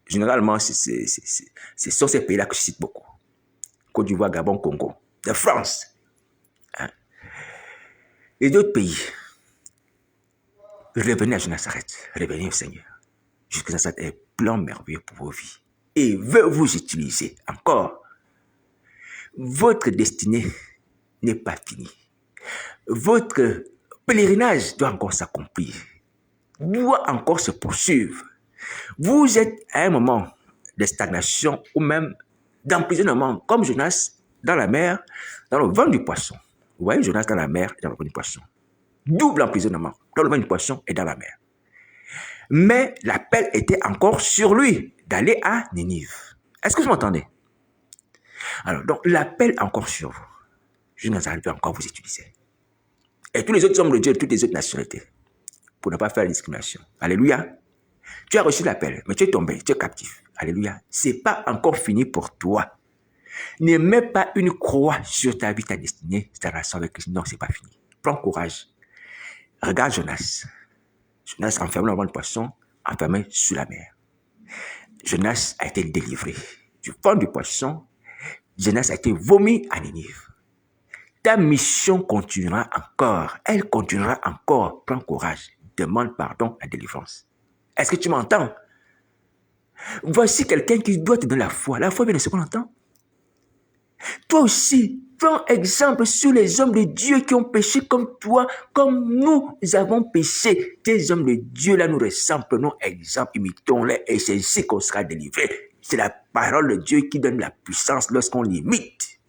généralement, ce sont ces pays-là que je cite beaucoup. Côte d'Ivoire, Gabon, Congo, de France, hein, et d'autres pays. Revenez à Nazareth, revenez au Seigneur. Jusqu'à Nazareth est un plan merveilleux pour vos vies. Et veut vous utiliser encore. Votre destinée n'est pas finie. Votre pèlerinage doit encore s'accomplir, doit encore se poursuivre. Vous êtes à un moment de stagnation ou même d'emprisonnement, comme Jonas dans la mer, dans le ventre du poisson. Vous voyez, Jonas dans la mer et dans le ventre du poisson. Double emprisonnement, dans le ventre du poisson et dans la mer. Mais l'appel était encore sur lui d'aller à Ninive. Est-ce que vous m'entendez? Alors, donc, l'appel encore sur vous. Jules Nazareth peut encore vous utiliser. Et tous les autres hommes de Dieu, toutes les autres nationalités, pour ne pas faire la discrimination. Alléluia. Tu as reçu l'appel, mais tu es tombé, tu es captif. Alléluia. C'est pas encore fini pour toi. Ne mets pas une croix sur ta vie, ta destinée, ta relation avec Christ. Non, c'est pas fini. Prends courage. Regarde Jonas. Jonas enfermé dans le ventre de poisson, enfermé sous la mer. Jonas a été délivré du ventre du poisson. Jonas a été vomi à Ninive. Ta mission continuera encore. Elle continuera encore. Prends courage. Demande pardon à délivrance. Est-ce que tu m'entends? Voici quelqu'un qui doit te donner la foi. La foi vient de ce qu'on entend. Toi aussi, prends exemple sur les hommes de Dieu qui ont péché comme toi, comme nous avons péché. Tes hommes de Dieu là nous ressemblent, prenons exemple, imitons-les et c'est ainsi qu'on sera délivré. C'est la parole de Dieu qui donne la puissance lorsqu'on l'imite.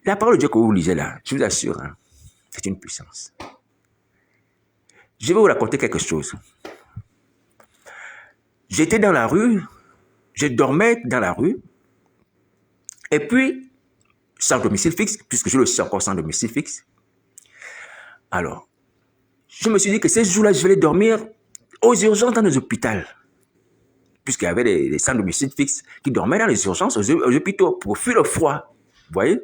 La parole de Dieu que vous lisez là, je vous assure, hein, c'est une puissance. Je vais vous raconter quelque chose. J'étais dans la rue, je dormais dans la rue, et puis, sans domicile fixe, puisque je le suis encore sans domicile fixe. Alors, je me suis dit que ces jours-là, je vais aller dormir aux urgences dans les hôpitaux. Puisqu'il y avait des sans domicile fixe qui dormaient dans les urgences aux hôpitaux pour fuir le froid. Vous voyez?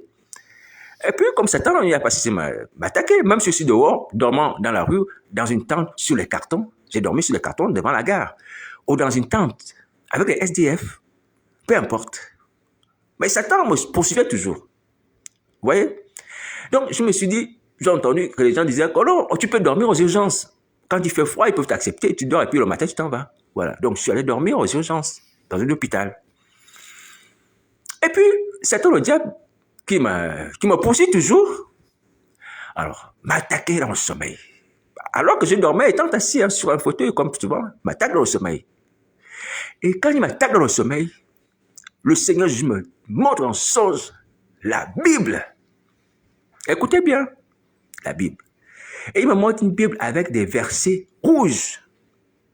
Et puis, comme Satan, il a passé m'attaquer. Même si je suis dehors, dormant dans la rue, dans une tente sur les cartons. J'ai dormi sur les cartons devant la gare. Ou dans une tente avec les SDF. Peu importe. Mais Satan me poursuivait toujours. Vous voyez? Donc, je me suis dit, j'ai entendu que les gens disaient, oh non, tu peux dormir aux urgences. Quand il fait froid, ils peuvent t'accepter. Tu dors et puis le matin, tu t'en vas. Voilà. Donc, je suis allé dormir aux urgences, dans un hôpital. Et puis, Satan, le diable, qui me poursuit toujours, alors, m'attaquait dans le sommeil. Alors que je dormais, étant assis sur un fauteuil, comme souvent, m'attaque dans le sommeil. Et quand il m'attaque dans le sommeil, le Seigneur je me montre en songe la Bible. Écoutez bien, la Bible. Et il me montre une Bible avec des versets rouges.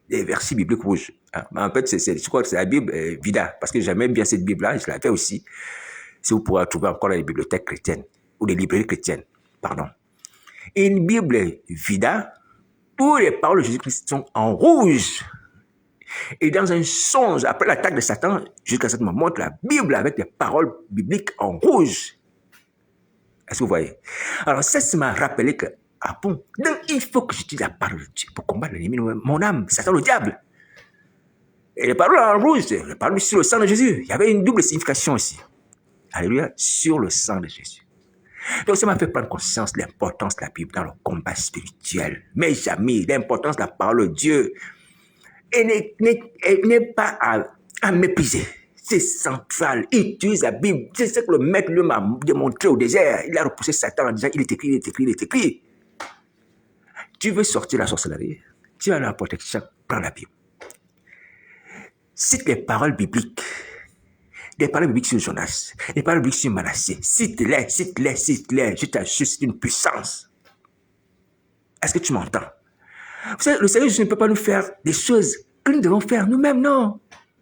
Des versets bibliques rouges. En fait, je crois que c'est la Bible Vida, parce que j'aimais bien cette Bible-là, je l'avais aussi. Si vous pourrez trouver encore dans les bibliothèques chrétiennes, ou les librairies chrétiennes, pardon. Et une Bible Vida, où les paroles de Jésus-Christ sont en rouge. Et dans un songe, après l'attaque de Satan, jusqu'à ce moment, montre la Bible avec les paroles bibliques en rouge. Est-ce que vous voyez? Alors ça m'a rappelé que, ah bon, donc il faut que j'utilise la parole de Dieu pour combattre l'ennemi de mon âme, Satan le diable. Et les paroles en rouge, les paroles sur le sang de Jésus, il y avait une double signification aussi. Alléluia, sur le sang de Jésus. Donc ça m'a fait prendre conscience de l'importance de la Bible dans le combat spirituel. Mes amis, l'importance de la parole de Dieu. Et n'est pas à mépriser. C'est central. Il utilise la Bible. C'est ce que le maître lui m'a démontré au désert. Il a repoussé Satan en disant, il est écrit, il est écrit, il est écrit. Tu veux sortir la sorcellerie? Tu as la protection. Prends la Bible. Cite les paroles bibliques. Des paroles bibliques sur Jonas. Des paroles bibliques sur Manassé. Cite-les, cite-les, cite-les. Je t'assure, c'est une puissance. Est-ce que tu m'entends? Vous savez, le Seigneur ne peut pas nous faire des choses que nous devons faire nous-mêmes, non.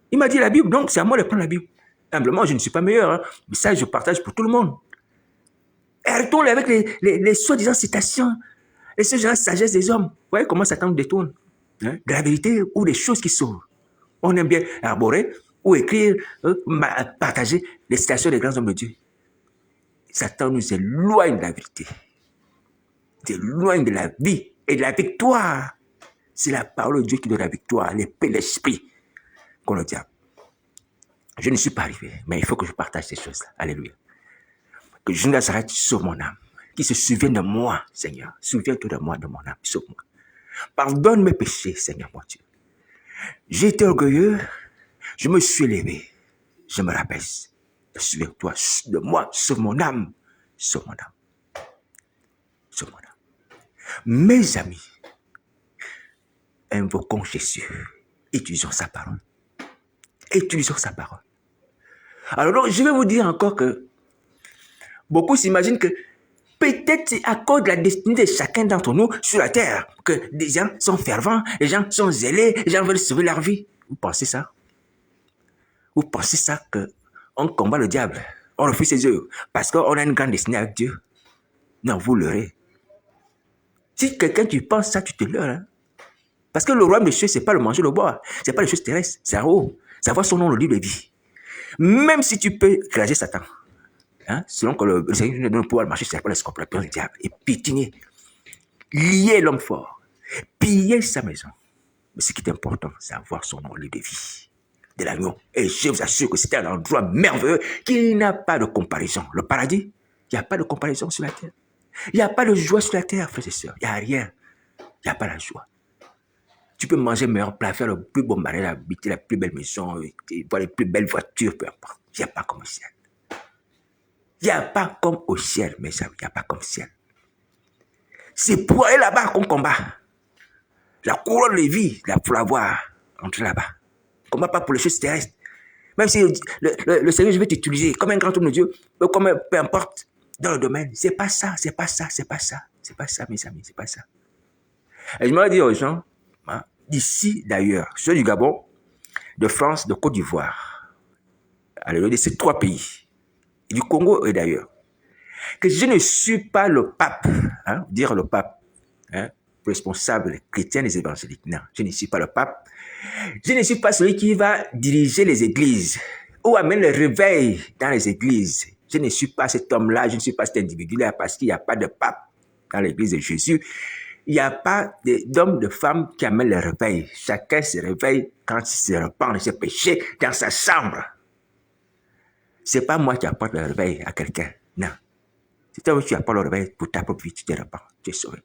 Il m'a dit la Bible, donc c'est à moi de prendre la Bible. Humblement, je ne suis pas meilleur, hein, mais ça, je partage pour tout le monde. Et arrêtons-les avec les soi-disant citations, les soi-disant sagesse des hommes. Vous voyez comment Satan nous détourne de la vérité ou des choses qui sauvent. On aime bien arborer ou écrire, partager les citations des grands hommes de Dieu. Satan nous éloigne de la vérité. Il éloigne de la vie et de la victoire. C'est la parole de Dieu qui donne la victoire, l'épée de l'esprit, qu'on le diable. Je ne suis pas arrivé, mais il faut que je partage ces choses-là. Alléluia. Que Jules Nazareth sauve mon âme. Qui se souvienne de moi, Seigneur. Souviens-toi de moi, de mon âme. Sauve-moi. Pardonne mes péchés, Seigneur mon Dieu. J'ai été orgueilleux. Je me suis élevé. Je me rabaisse. Souviens-toi de moi. Sauve mon âme. Sauve mon âme. Sauve mon âme. Mes amis, invoquons Jésus. Utilisons sa parole. Utilisons sa parole. Alors donc, je vais vous dire encore que beaucoup s'imaginent que peut-être c'est à cause de la destinée de chacun d'entre nous sur la terre que des gens sont fervents, les gens sont zélés, les gens veulent sauver leur vie. Vous pensez ça? Vous pensez ça que on combat le diable, on refuse ses œuvres, parce qu'on a une grande destinée avec Dieu. Non, vous leurrez. Si quelqu'un tu penses ça, tu te leurres. Hein? Parce que le royaume des cieux, ce n'est pas le manger, le boire. Ce n'est pas les choses terrestres. C'est en haut. Ça va son nom, le livre de vie. Même si tu peux écraser Satan, hein, selon que le Seigneur nous donne le pouvoir de marcher, c'est pas le scorpion du diable. Et pitiner, lier l'homme fort, piller sa maison. Mais ce qui est important, c'est avoir son nom, le livre de vie de l'agneau. Et je vous assure que c'est un endroit merveilleux qui n'a pas de comparaison. Le paradis, il n'y a pas de comparaison sur la terre. Il n'y a pas de joie sur la terre, frères et sœurs. Il n'y a rien. Il n'y a pas la joie. Tu peux manger le meilleur plat, faire le plus beau mariage, habiter la plus belle maison, voir les plus belles voitures, peu importe. Il n'y a pas comme au ciel. Il n'y a pas comme au ciel, mes amis. Il n'y a pas comme au ciel. C'est pour aller là-bas qu'on combat. La couronne de vie, il faut l'avoir. Entrer là-bas. On ne combat pas pour les choses terrestres. Même si le Seigneur, je vais t'utiliser comme un grand homme de Dieu, comme peu importe, dans le domaine. C'est pas ça, c'est pas ça, c'est pas ça. C'est pas ça, mes amis, c'est pas ça. Et je me dis aux gens, hein, d'ici d'ailleurs, ceux du Gabon, de France, de Côte d'Ivoire, alors de ces 3 pays, et du Congo et d'ailleurs, que je ne suis pas le pape, hein, dire le pape, hein, responsable chrétien des évangéliques. Non, je ne suis pas le pape. Je ne suis pas celui qui va diriger les églises ou amener le réveil dans les églises. Je ne suis pas cet homme-là, je ne suis pas cet individu-là parce qu'il n'y a pas de pape dans l'église de Jésus. Il n'y a pas d'hommes, de femmes qui amènent le réveil. Chacun se réveille quand il se repent de ses péchés dans sa chambre. Ce n'est pas moi qui apporte le réveil à quelqu'un. Non. C'est toi qui apportes le réveil pour ta propre vie. Tu te repens. Tu es sauvé.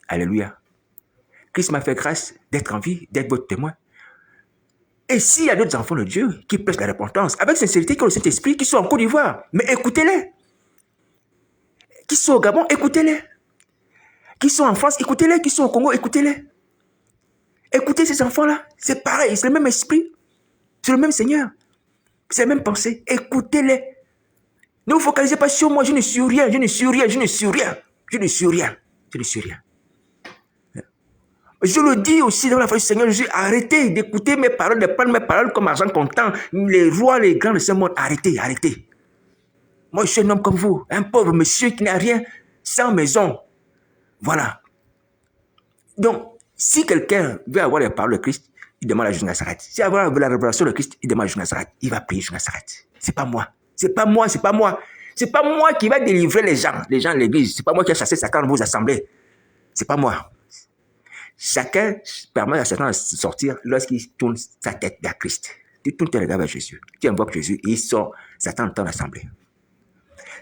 Alléluia. Christ m'a fait grâce d'être en vie, d'être votre témoin. Et s'il y a d'autres enfants de Dieu qui prêchent la repentance, avec sincérité, qui ont le Saint-Esprit, qui sont en Côte d'Ivoire, mais écoutez-les. Qui sont au Gabon, écoutez-les. Qui sont en France, écoutez-les. Qui sont au Congo, écoutez-les. Écoutez ces enfants-là. C'est pareil, c'est le même esprit. C'est le même Seigneur. C'est la même pensée. Écoutez-les. Ne vous focalisez pas sur moi. Je ne suis rien, je ne suis rien, je ne suis rien. Je ne suis rien. Je ne suis rien. Je le dis aussi dans la foi du Seigneur Jésus, arrêtez d'écouter mes paroles, de prendre mes paroles comme argent comptant. Les rois, les grands de ce monde, arrêtez, arrêtez. Moi, je suis un homme comme vous, un pauvre monsieur qui n'a rien, sans maison. Voilà. Donc, si quelqu'un veut avoir les paroles de Christ, il demande à Jésus Nazareth. Si il veut avoir la révélation de Christ, il demande à Jésus Nazareth. Il va prier Jésus Nazareth. C'est pas moi. C'est pas moi, c'est pas moi. C'est pas moi qui va délivrer les gens de l'église. C'est pas moi qui a chassé Satan dans vos assemblées. C'est pas moi. Chacun permet à Satan de sortir lorsqu'il tourne sa tête vers Christ. Tu tournes tes regards vers Jésus. Tu invoques Jésus et il sort Satan dans ton assemblée.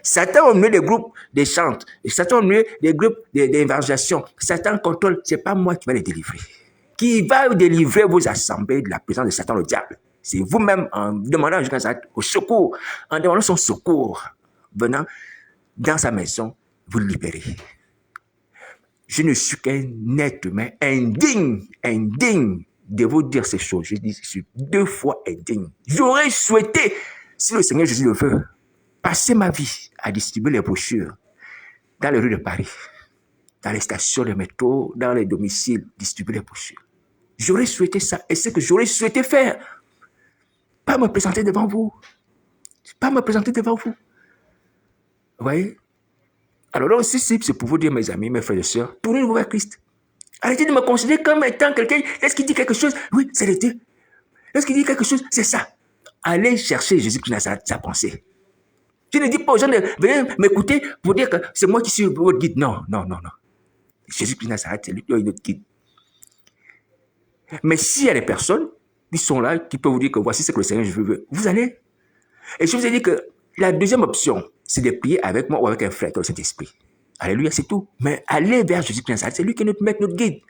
Satan au milieu des groupes des chants, Satan au milieu des groupes d'évangélisation. Satan contrôle, c'est pas moi qui va les délivrer. Qui va délivrer vos assemblées de la présence de Satan, le diable. C'est vous-même en demandant au secours, en demandant son secours, venant dans sa maison, vous libérer. Je ne suis qu'un être humain indigne de vous dire ces choses. Je dis, je suis 2 fois indigne. J'aurais souhaité, si le Seigneur Jésus le veut, passer ma vie à distribuer les brochures dans les rues de Paris, dans les stations de métro, dans les domiciles, distribuer les brochures. J'aurais souhaité ça, et c'est ce que j'aurais souhaité faire. Pas me présenter devant vous. Pas me présenter devant vous. Vous voyez? Alors donc, si c'est pour vous dire, mes amis, mes frères et sœurs, tournez-vous vers Christ. Arrêtez de me considérer comme étant quelqu'un, lorsqu'il dit quelque chose, oui, c'est le Dieu. Lorsqu'il dit quelque chose, c'est ça. Allez chercher Jésus-Christ dans sa pensée. Je ne dis pas aux gens de venir m'écouter pour dire que c'est moi qui suis votre guide. Non. Jésus-Christ Nazareth, c'est lui qui est notre guide. Mais s'il y a des personnes qui sont là, qui peuvent vous dire que voici ce que le Seigneur veut, vous allez. Et je vous ai dit que la deuxième option, c'est de prier avec moi ou avec un frère qui a le Saint-Esprit. Alléluia, c'est tout. Mais allez vers Jésus-Christ Nazareth, c'est lui qui est notre maître, notre guide.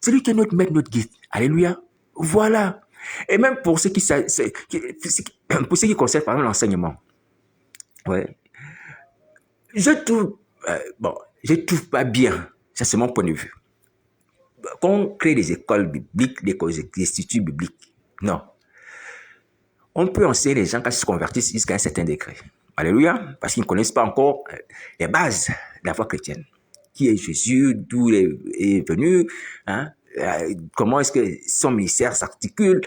C'est lui qui est notre maître, notre guide. Alléluia. Voilà. Et même pour ceux qui concernent par exemple l'enseignement. Ouais. Je trouve pas bien, ça c'est mon point de vue, qu'on crée des écoles bibliques, des instituts bibliques. Non. On peut enseigner les gens quand ils se convertissent jusqu'à un certain degré. Alléluia. Parce qu'ils ne connaissent pas encore les bases de la foi chrétienne. Qui est Jésus, d'où il est venu, hein, comment est-ce que son ministère s'articule,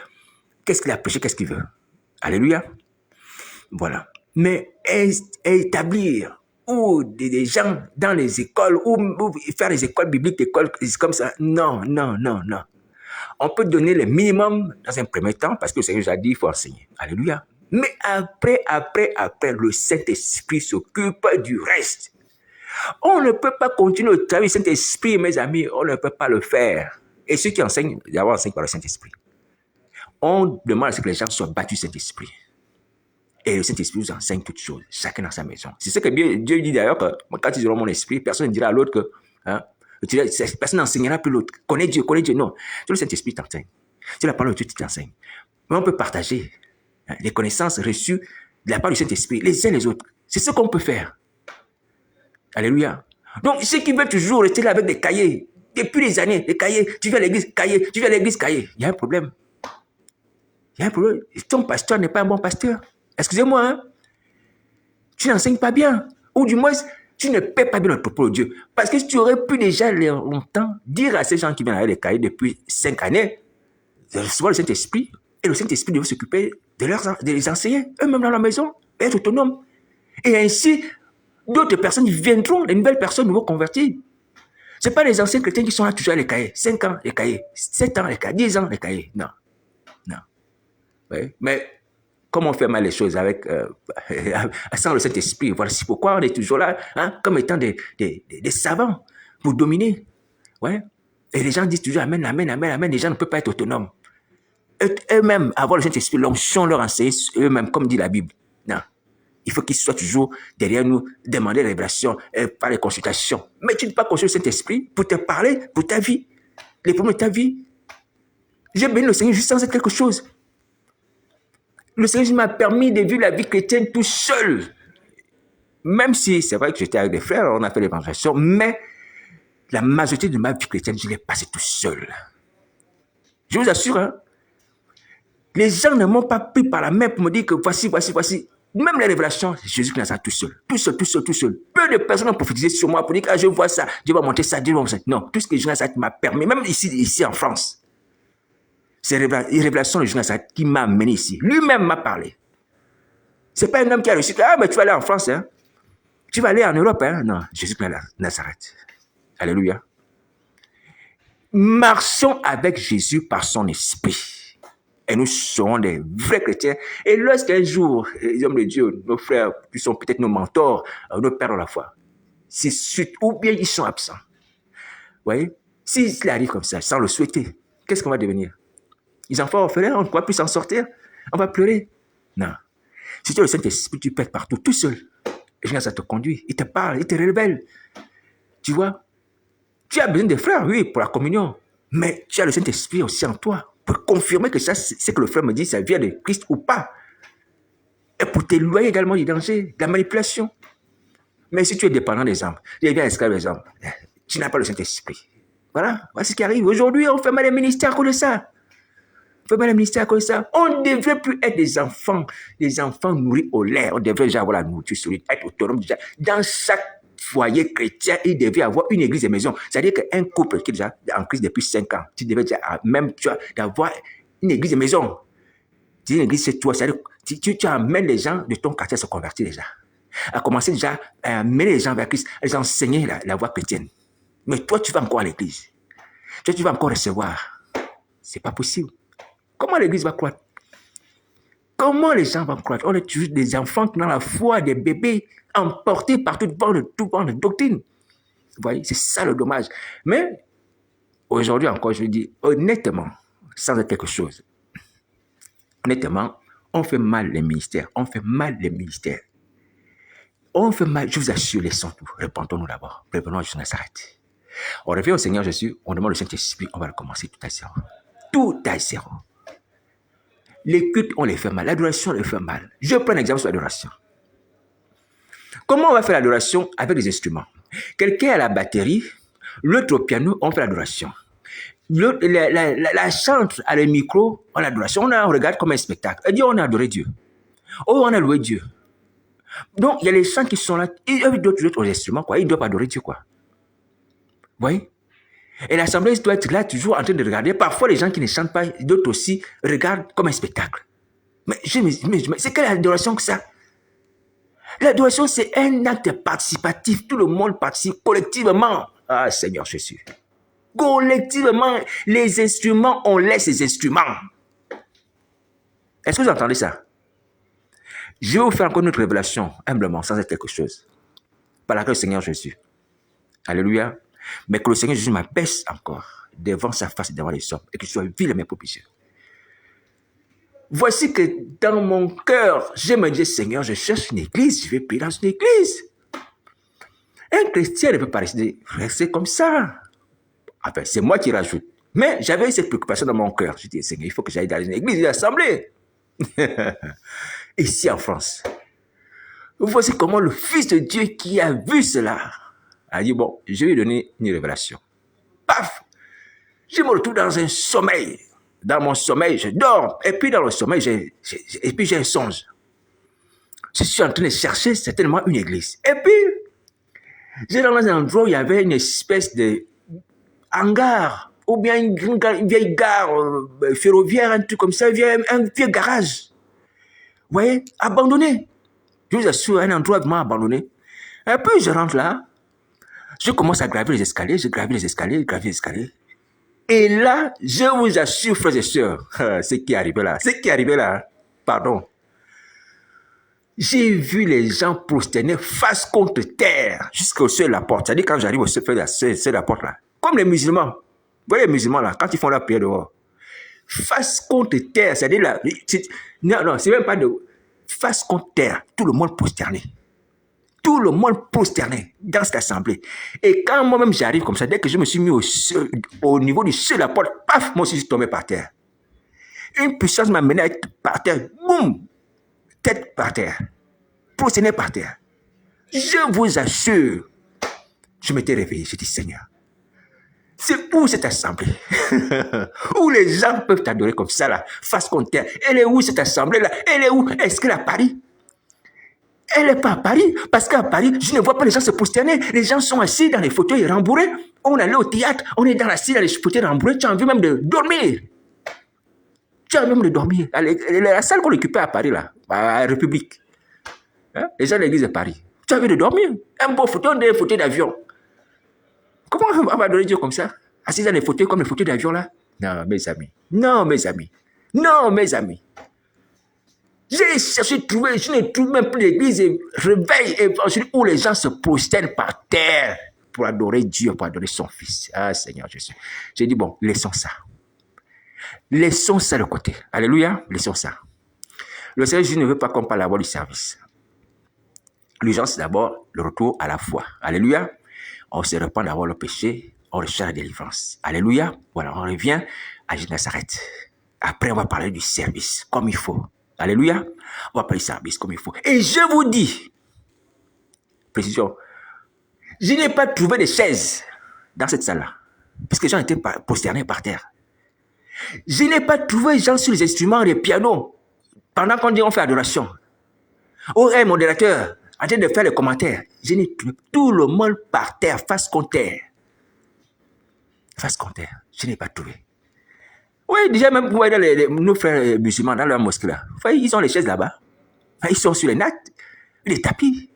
qu'est-ce qu'il a prêché, qu'est-ce qu'il veut. Alléluia. Voilà. Mais établir ou des gens dans les écoles, ou faire des écoles bibliques, des écoles comme ça, non, non, non, non. On peut donner le minimum dans un premier temps, parce que le Seigneur a dit, il faut enseigner. Alléluia. Mais après, le Saint-Esprit s'occupe du reste. On ne peut pas continuer au travail du Saint-Esprit, mes amis, on ne peut pas le faire. Et ceux qui enseignent, d'abord enseignent par le Saint-Esprit. On demande à ce que les gens soient battus du Saint-Esprit. Et le Saint-Esprit nous enseigne toutes choses, chacun dans sa maison. C'est ce que Dieu dit d'ailleurs, que quand ils auront mon esprit, personne ne dira à l'autre que, hein, personne n'enseignera plus l'autre. Connais Dieu, non. C'est le Saint-Esprit qui t'enseigne. C'est la parole de Dieu qui t'enseigne. Mais on peut partager les connaissances reçues de la part du Saint-Esprit, les uns les autres. C'est ce qu'on peut faire. Alléluia. Donc, ceux qui veulent toujours rester là avec des cahiers, depuis des années, des cahiers, tu viens à l'église, cahier, tu viens à l'église, cahier. Il y a un problème. Il y a un problème. Ton pasteur n'est pas un bon pasteur. Excusez-moi, hein? Tu n'enseignes pas bien. Ou du moins, tu ne paies pas bien le propos de Dieu. Parce que si tu aurais pu déjà longtemps dire à ces gens qui viennent avec les cahiers depuis 5 années, de recevoir le Saint-Esprit, et le Saint-Esprit devait s'occuper de les enseigner, eux-mêmes dans la maison, et être autonomes. Et ainsi, d'autres personnes viendront, les nouvelles personnes nouveau converties. Ce n'est pas les anciens chrétiens qui sont là toujours à les cahiers. 5 ans, les cahiers. 7 ans, les cahiers. 10 ans, les cahiers. Non. Non. Oui. Mais comme on fait mal les choses avec, sans le Saint-Esprit, voilà pourquoi on est toujours là, hein, comme étant des savants pour dominer. Ouais. Et les gens disent toujours Amen, Amen, Amen, Amen. Les gens ne peuvent pas être autonomes. Eux-mêmes, avoir le Saint-Esprit, l'onction leur enseigner eux-mêmes, comme dit la Bible. Non. Il faut qu'ils soient toujours derrière nous, demander la révélation, par les consultations. Mais tu ne peux pas consulter le Saint-Esprit pour te parler, pour ta vie, les problèmes de ta vie. J'ai béni le Seigneur juste sans être quelque chose. Le Seigneur m'a permis de vivre la vie chrétienne tout seul. Même si c'est vrai que j'étais avec des frères, on a fait l'évangélisation, mais la majorité de ma vie chrétienne, je l'ai passée tout seul. Je vous assure, hein, les gens ne m'ont pas pris par la main pour me dire que voici. Même les révélations, Jésus qui l'a tout seul. Tout seul. Peu de personnes ont prophétisé sur moi pour dire que je vois ça, Dieu va montrer ça, Dieu va montrer ça. Non, tout ce que Jésus m'a permis, même ici en France, c'est les révélations de Jésus qui m'a amené ici. Lui-même m'a parlé. Ce n'est pas un homme qui a reçu que, mais tu vas aller en France, hein. Tu vas aller en Europe, hein. Non, Jésus qui Nazareth. Alléluia. Marchons avec Jésus par son esprit. Et nous serons des vrais chrétiens. Et lorsqu'un jour, les hommes de Dieu, nos frères, qui sont peut-être nos mentors, nos pères de la foi, ou bien ils sont absents. Vous voyez, s'il arrive comme ça, sans le souhaiter, qu'est-ce qu'on va devenir? Les enfants orphelins, on ne pourra plus s'en sortir. On va pleurer. Non. Si tu as le Saint-Esprit, tu peux être partout, tout seul. Et ça te conduit. Il te parle, il te révèle. Tu vois? Tu as besoin des frères, oui, pour la communion. Mais tu as le Saint-Esprit aussi en toi. Pour confirmer que ça, c'est que le frère me dit, ça vient de Christ ou pas. Et pour t'éloigner également du danger, de la manipulation. Mais si tu es dépendant des hommes, tu es bien esclave des hommes, tu n'as pas le Saint-Esprit. Voilà ce qui arrive. Aujourd'hui, on fait mal les ministères à cause de ça. On fait mal les ministères à cause de ça. On ne devrait plus être des enfants nourris au lait. On devrait déjà avoir la nourriture solide, être autonome déjà. Dans chaque foyer chrétien, il devait y avoir une église de maison. C'est-à-dire qu'un couple qui est déjà en crise depuis 5 ans, tu devais déjà même d'avoir une église de maison. Tu une église, c'est toi. C'est-à-dire tu amènes les gens de ton quartier à se convertir déjà. À commencer déjà à amener les gens vers Christ, à les enseigner la voie chrétienne. Mais toi, tu vas encore à l'église. Toi, tu vas encore recevoir. C'est pas possible. Comment l'église va croître? Comment les gens vont croître? On est toujours des enfants qui ont la foi, des bébés emportés par tout vent de doctrine. Vous voyez, c'est ça le dommage. Mais aujourd'hui encore, je dis honnêtement, sans être quelque chose, honnêtement, on fait mal les ministères. On fait mal, je vous assure, laissons tout. Répentons-nous d'abord. Revenons à Jésus Nazareth. On revient au Seigneur Jésus, on demande le Saint-Esprit, on va recommencer tout à zéro. Tout à zéro. Les cultes, on les fait mal. L'adoration, on les fait mal. Je prends un exemple sur l'adoration. Comment on va faire l'adoration avec des instruments? Quelqu'un a la batterie, l'autre au piano, on fait l'adoration. La chante à le micro, on a l'adoration. On regarde comme un spectacle. Et dit, on a adoré Dieu. Oh, on a loué Dieu. Donc, il y a les chants qui sont là. D'autres instruments, quoi. Ils doivent adorer Dieu, quoi. Vous voyez? Et l'assemblée doit être là toujours en train de regarder. Parfois, les gens qui ne chantent pas, d'autres aussi, regardent comme un spectacle. Mais c'est quelle adoration que ça? L'adoration, c'est un acte participatif. Tout le monde participe collectivement. Ah, Seigneur Jésus. Collectivement, les instruments, on laisse les instruments. Est-ce que vous entendez ça? Je vais vous faire encore une autre révélation, humblement, sans être quelque chose. Par laquelle le Seigneur Jésus. Alléluia. Mais que le Seigneur Jésus m'abaisse encore devant sa face et devant les hommes et que je sois vil à mes propres yeux. Voici que dans mon cœur, je me dis, Seigneur, je cherche une église, je vais prier dans une église. Un chrétien ne peut pas rester comme ça. Enfin, c'est moi qui rajoute. Mais j'avais cette préoccupation dans mon cœur. Je dis, Seigneur, il faut que j'aille dans une église, une assemblée. Ici en France. Voici comment le Fils de Dieu qui a vu cela a dit, bon, je vais lui donner une révélation. Paf! Je me retrouve dans un sommeil. Dans mon sommeil, je dors. Et puis dans le sommeil, j'ai un songe. Je suis en train de chercher certainement une église. Et puis, j'ai dans un endroit où il y avait une espèce de hangar, ou bien une vieille gare ferroviaire, un truc comme ça, un vieux garage. Vous voyez, abandonné. Je vous assure, un endroit vraiment abandonné. Et puis, je rentre là. Je commence à gravir les escaliers. Je gravis les escaliers, Et là, je vous assure, frères et sœurs, ce qui est arrivé là, pardon. J'ai vu les gens prosterner face contre terre jusqu'au seuil de la porte. C'est-à-dire quand j'arrive au seuil de la porte là, comme les musulmans. Vous voyez les musulmans là, quand ils font la prière dehors. Face contre terre, c'est-à-dire là, non, c'est même pas de face contre terre, tout le monde prosterné. Tout le monde prosterné dans cette assemblée. Et quand moi-même j'arrive comme ça, dès que je me suis mis au niveau du seuil de la porte, paf, moi aussi je suis tombé par terre. Une puissance m'a mené à être par terre, boum, tête par terre, prosterné par terre. Je vous assure, je m'étais réveillé, j'ai dit Seigneur, c'est où cette assemblée où les gens peuvent t'adorer comme ça là, face contre terre? Elle est où cette assemblée là? Elle est où? Est-ce qu'elle est à Paris? Elle n'est pas à Paris, parce qu'à Paris, je ne vois pas les gens se prosterner. Les gens sont assis dans les fauteuils rembourrés. On allait au théâtre, on est assis dans les fauteuils rembourrés. Tu as envie même de dormir. La salle qu'on occupait à Paris, là, à la République. Hein? Les gens de l'église de Paris. Tu as envie de dormir. Un beau fauteuil d'avion. Comment on va adorer Dieu comme ça? Assis dans les fauteuils comme les fauteuils d'avion, là? Non, mes amis. Non, mes amis. Non, mes amis. J'ai cherché, trouvé, je ne trouve même plus l'église et réveil évangélique où les gens se prosternent par terre pour adorer Dieu, pour adorer son Fils. Ah, Seigneur Jésus. J'ai dit, bon, laissons ça. Laissons ça de côté. Alléluia, laissons ça. Le Seigneur Jésus ne veut pas qu'on parle d'abord du service. L'urgence, c'est d'abord le retour à la foi. Alléluia. On se repent d'avoir le péché, on recherche la délivrance. Alléluia. Voilà, on revient à Nazareth. Après, on va parler du service, comme il faut. Alléluia. On va parler du service comme il faut. Et je vous dis, précision, je n'ai pas trouvé de chaises dans cette salle-là. Parce que les gens étaient prosternés par terre. Je n'ai pas trouvé les gens sur les instruments, les pianos, pendant qu'on dit on fait adoration. Oh, un modérateur, en train de faire les commentaires. Je n'ai trouvé tout le monde par terre, face contre terre. Face contre terre. Je n'ai pas trouvé. Oui, déjà même, vous voyez nos frères musulmans dans leur mosquée là. Vous voyez, ils ont les chaises là-bas. Ils sont sur les nattes, les tapis,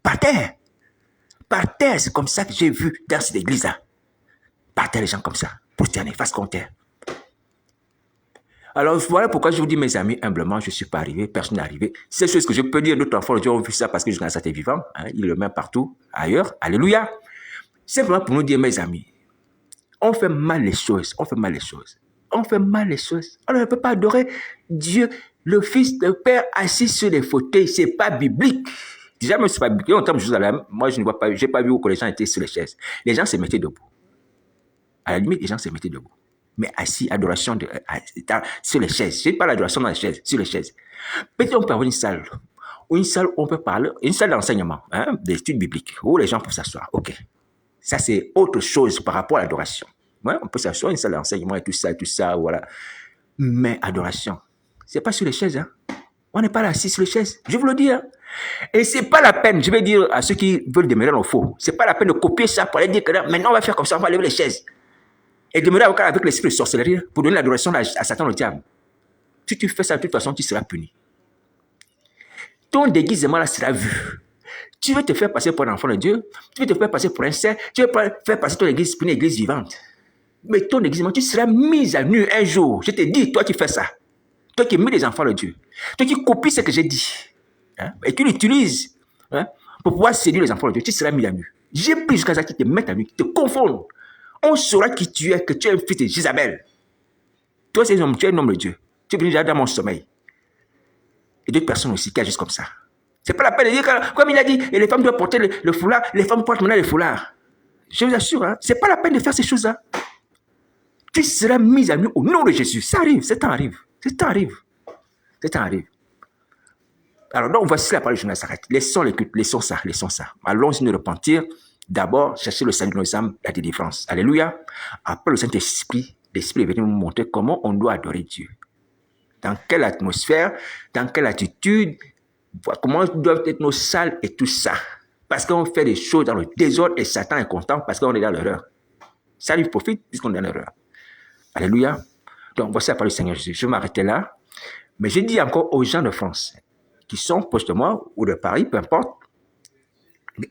par terre. Par terre, c'est comme ça que j'ai vu dans cette église-là. Par terre, les gens comme ça, prosternés, face contre terre. Alors, voilà pourquoi je vous dis, mes amis, humblement, je ne suis pas arrivé, personne n'est arrivé. C'est chose que je peux dire, d'autres enfants ont vu ça parce que je suis vivant. Hein, il est le même partout, ailleurs. Alléluia. Simplement pour nous dire, mes amis, on fait mal les choses, on fait mal les choses. On fait mal les choses. On ne peut pas adorer Dieu, le Fils, le Père assis sur les fauteuils. Ce n'est pas biblique. Déjà, même si ce n'est pas biblique. En termes de Jérusalem, moi, je ne vois pas, je n'ai pas vu où les gens étaient sur les chaises. Les gens se mettaient debout. À la limite, les gens se mettaient debout. Mais assis, adoration sur les chaises. Ce n'est pas l'adoration dans les chaises, sur les chaises. Peut-être on peut avoir une salle où on peut parler, une salle d'enseignement, hein, d'études bibliques, où les gens peuvent s'asseoir. OK. Ça, c'est autre chose par rapport à l'adoration. Ouais, on peut s'asseoir une salle d'enseignement et tout ça, voilà. Mais adoration, c'est pas sur les chaises, hein. On n'est pas là assis sur les chaises, je vous le dis, hein. Et c'est pas la peine, je vais dire à ceux qui veulent demeurer dans le faux, c'est pas la peine de copier ça pour aller dire que là, maintenant on va faire comme ça, on va lever les chaises. Et demeurer avec l'esprit de sorcellerie pour donner l'adoration à Satan le diable. Si tu fais ça, de toute façon, tu seras puni. Ton déguisement là sera vu. Tu veux te faire passer pour un enfant de Dieu, tu veux te faire passer pour un saint, tu veux faire passer ton église pour une église vivante. Mais ton église, tu seras mis à nu un jour. Je te dis, toi qui fais ça, toi qui mets des enfants de Dieu, toi qui copies ce que j'ai dit, hein, et tu l'utilises pour pouvoir séduire les enfants de Dieu, tu seras mis à nu. J'ai pris jusqu'à ça qui te mettent à nu, qui te confondent. On saura qui tu es, que tu es un fils de Jézabel. Toi, tu es un homme de Dieu. Tu es venu dans mon sommeil. Et d'autres personnes aussi qui agissent comme ça. C'est pas la peine de dire que, comme il a dit, et les femmes doivent porter le foulard, les femmes portent maintenant le foulard. Je vous assure, hein, c'est pas la peine de faire ces choses-là. Tu seras mis à nu au nom de Jésus. Ça arrive, c'est temps arrive. C'est temps arrive. C'est temps arrive. Alors, donc, voici la parole de Jonas s'arrête. Laissons les cultes, laissons ça. Allons-y nous repentir. D'abord, chercher le salut de nos âmes, la délivrance. Alléluia. Après le Saint-Esprit, l'Esprit est venu nous montrer comment on doit adorer Dieu. Dans quelle atmosphère, dans quelle attitude, comment doivent être nos salles et tout ça. Parce qu'on fait des choses dans le désordre et Satan est content parce qu'on est dans l'erreur. Ça lui profite puisqu'on est dans l'erreur. Alléluia. Donc, voici la parole du Seigneur Jésus. Je vais m'arrêter là. Mais je dis encore aux gens de France qui sont proches de moi ou de Paris, peu importe,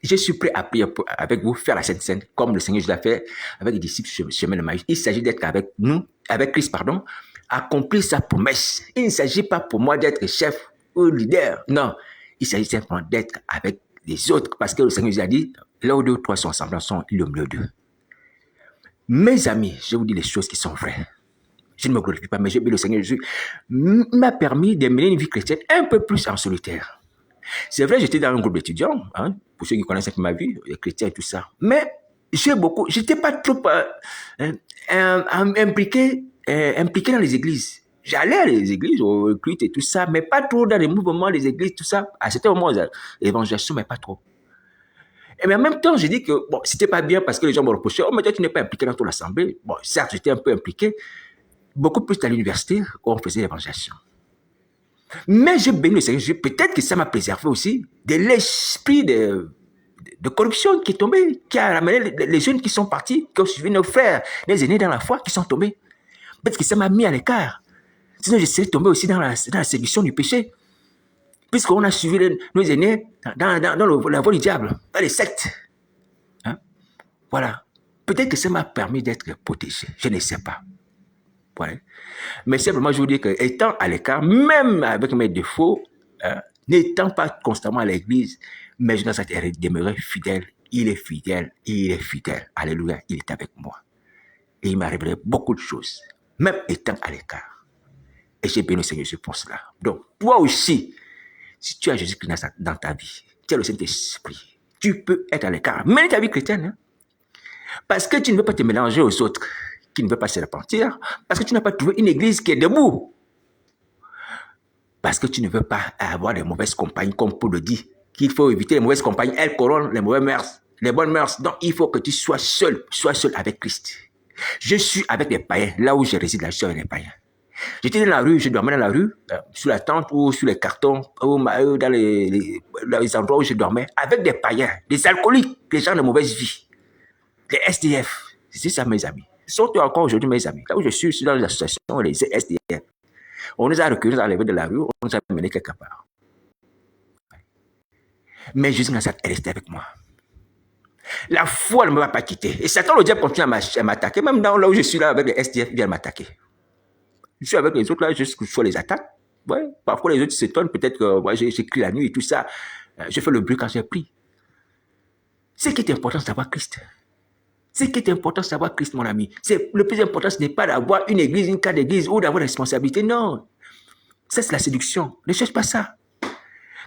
je suis prêt à prier avec vous, faire la Sainte Seine, comme le Seigneur Jésus l'a fait avec les disciples sur le chemin de Maïs. Il s'agit d'être avec nous, avec Christ, accomplir sa promesse. Il ne s'agit pas pour moi d'être chef ou leader. Non, il s'agit simplement d'être avec les autres. Parce que le Seigneur Jésus a dit, là où deux ou trois sont ensemble, sont le milieu d'eux. Mes amis, je vous dis les choses qui sont vraies. Je ne me glorifie pas, mais le Seigneur Jésus m'a permis de mener une vie chrétienne un peu plus en solitaire. C'est vrai, j'étais dans un groupe d'étudiants, hein, pour ceux qui connaissent un peu ma vie, les chrétiens et tout ça. Mais j'étais pas trop impliqué dans les églises. J'allais à les églises, aux cultes et tout ça, mais pas trop dans les mouvements des églises, tout ça. À certains moments, l'évangélisation, mais pas trop. Et mais en même temps, j'ai dit que bon, c'était pas bien parce que les gens me reprochaient, oh, mais toi, tu n'es pas impliqué dans toute l'assemblée. Bon, certes, j'étais un peu impliqué, beaucoup plus à l'université où on faisait l'évangélisation. Mais j'ai béni le Seigneur. Peut-être que ça m'a préservé aussi de l'esprit de corruption qui est tombé, qui a ramené les jeunes qui sont partis, qui ont suivi nos frères, les aînés dans la foi, qui sont tombés. Peut-être que ça m'a mis à l'écart. Sinon, je serais tombé aussi dans la séduction du péché. Puisqu'on a suivi nos aînés dans la voie du diable, dans les sectes. Hein? Voilà. Peut-être que ça m'a permis d'être protégé. Je ne sais pas. Voilà. Mais simplement, je vous dis que étant à l'écart, même avec mes défauts, n'étant pas constamment à l'église, mais Jonas est demeuré fidèle. Il est fidèle. Il est fidèle. Alléluia. Il est avec moi. Et il m'a révélé beaucoup de choses, même étant à l'écart. Et j'ai béni le Seigneur Jésus pour cela. Donc, toi aussi, si tu as Jésus-Christ dans ta vie, tu as le Saint-Esprit, tu peux être à l'écart. Mène ta vie chrétienne. Hein? Parce que tu ne veux pas te mélanger aux autres qui ne veulent pas se repentir. Parce que tu n'as pas trouvé une église qui est debout. Parce que tu ne veux pas avoir des mauvaises compagnies, comme Paul le dit, qu'il faut éviter les mauvaises compagnies. Elles corrompent les mauvaises mœurs, les bonnes mœurs. Donc, il faut que tu sois seul avec Christ. Je suis avec les païens. Là où je réside, là, je suis avec les païens. J'étais dans la rue, je dormais dans la rue, sur la tente ou sur les cartons, ou dans les endroits où je dormais, avec des païens, des alcooliques, des gens de mauvaise vie, des SDF. C'est ça, mes amis. Sont encore aujourd'hui mes amis. Là où je suis dans les associations, les SDF. On nous a reculés, on nous a enlevés de la rue, on nous a menés quelque part. Mais Jésus est resté avec moi. La foi ne m'a pas quitté. Et Satan, le diable, continue à m'attaquer. Même là où je suis là avec les SDF, il vient m'attaquer. Je suis avec les autres là, je fais les attaques. Ouais, parfois les autres s'étonnent, peut-être que moi j'écris la nuit et tout ça. Je fais le bruit quand j'ai pris. Ce qui est important, c'est d'avoir Christ. Ce qui est important, c'est d'avoir Christ, mon ami. Le plus important, ce n'est pas d'avoir une église, une carte d'église ou d'avoir une responsabilité. Non. Ça, c'est la séduction. Ne cherche pas ça.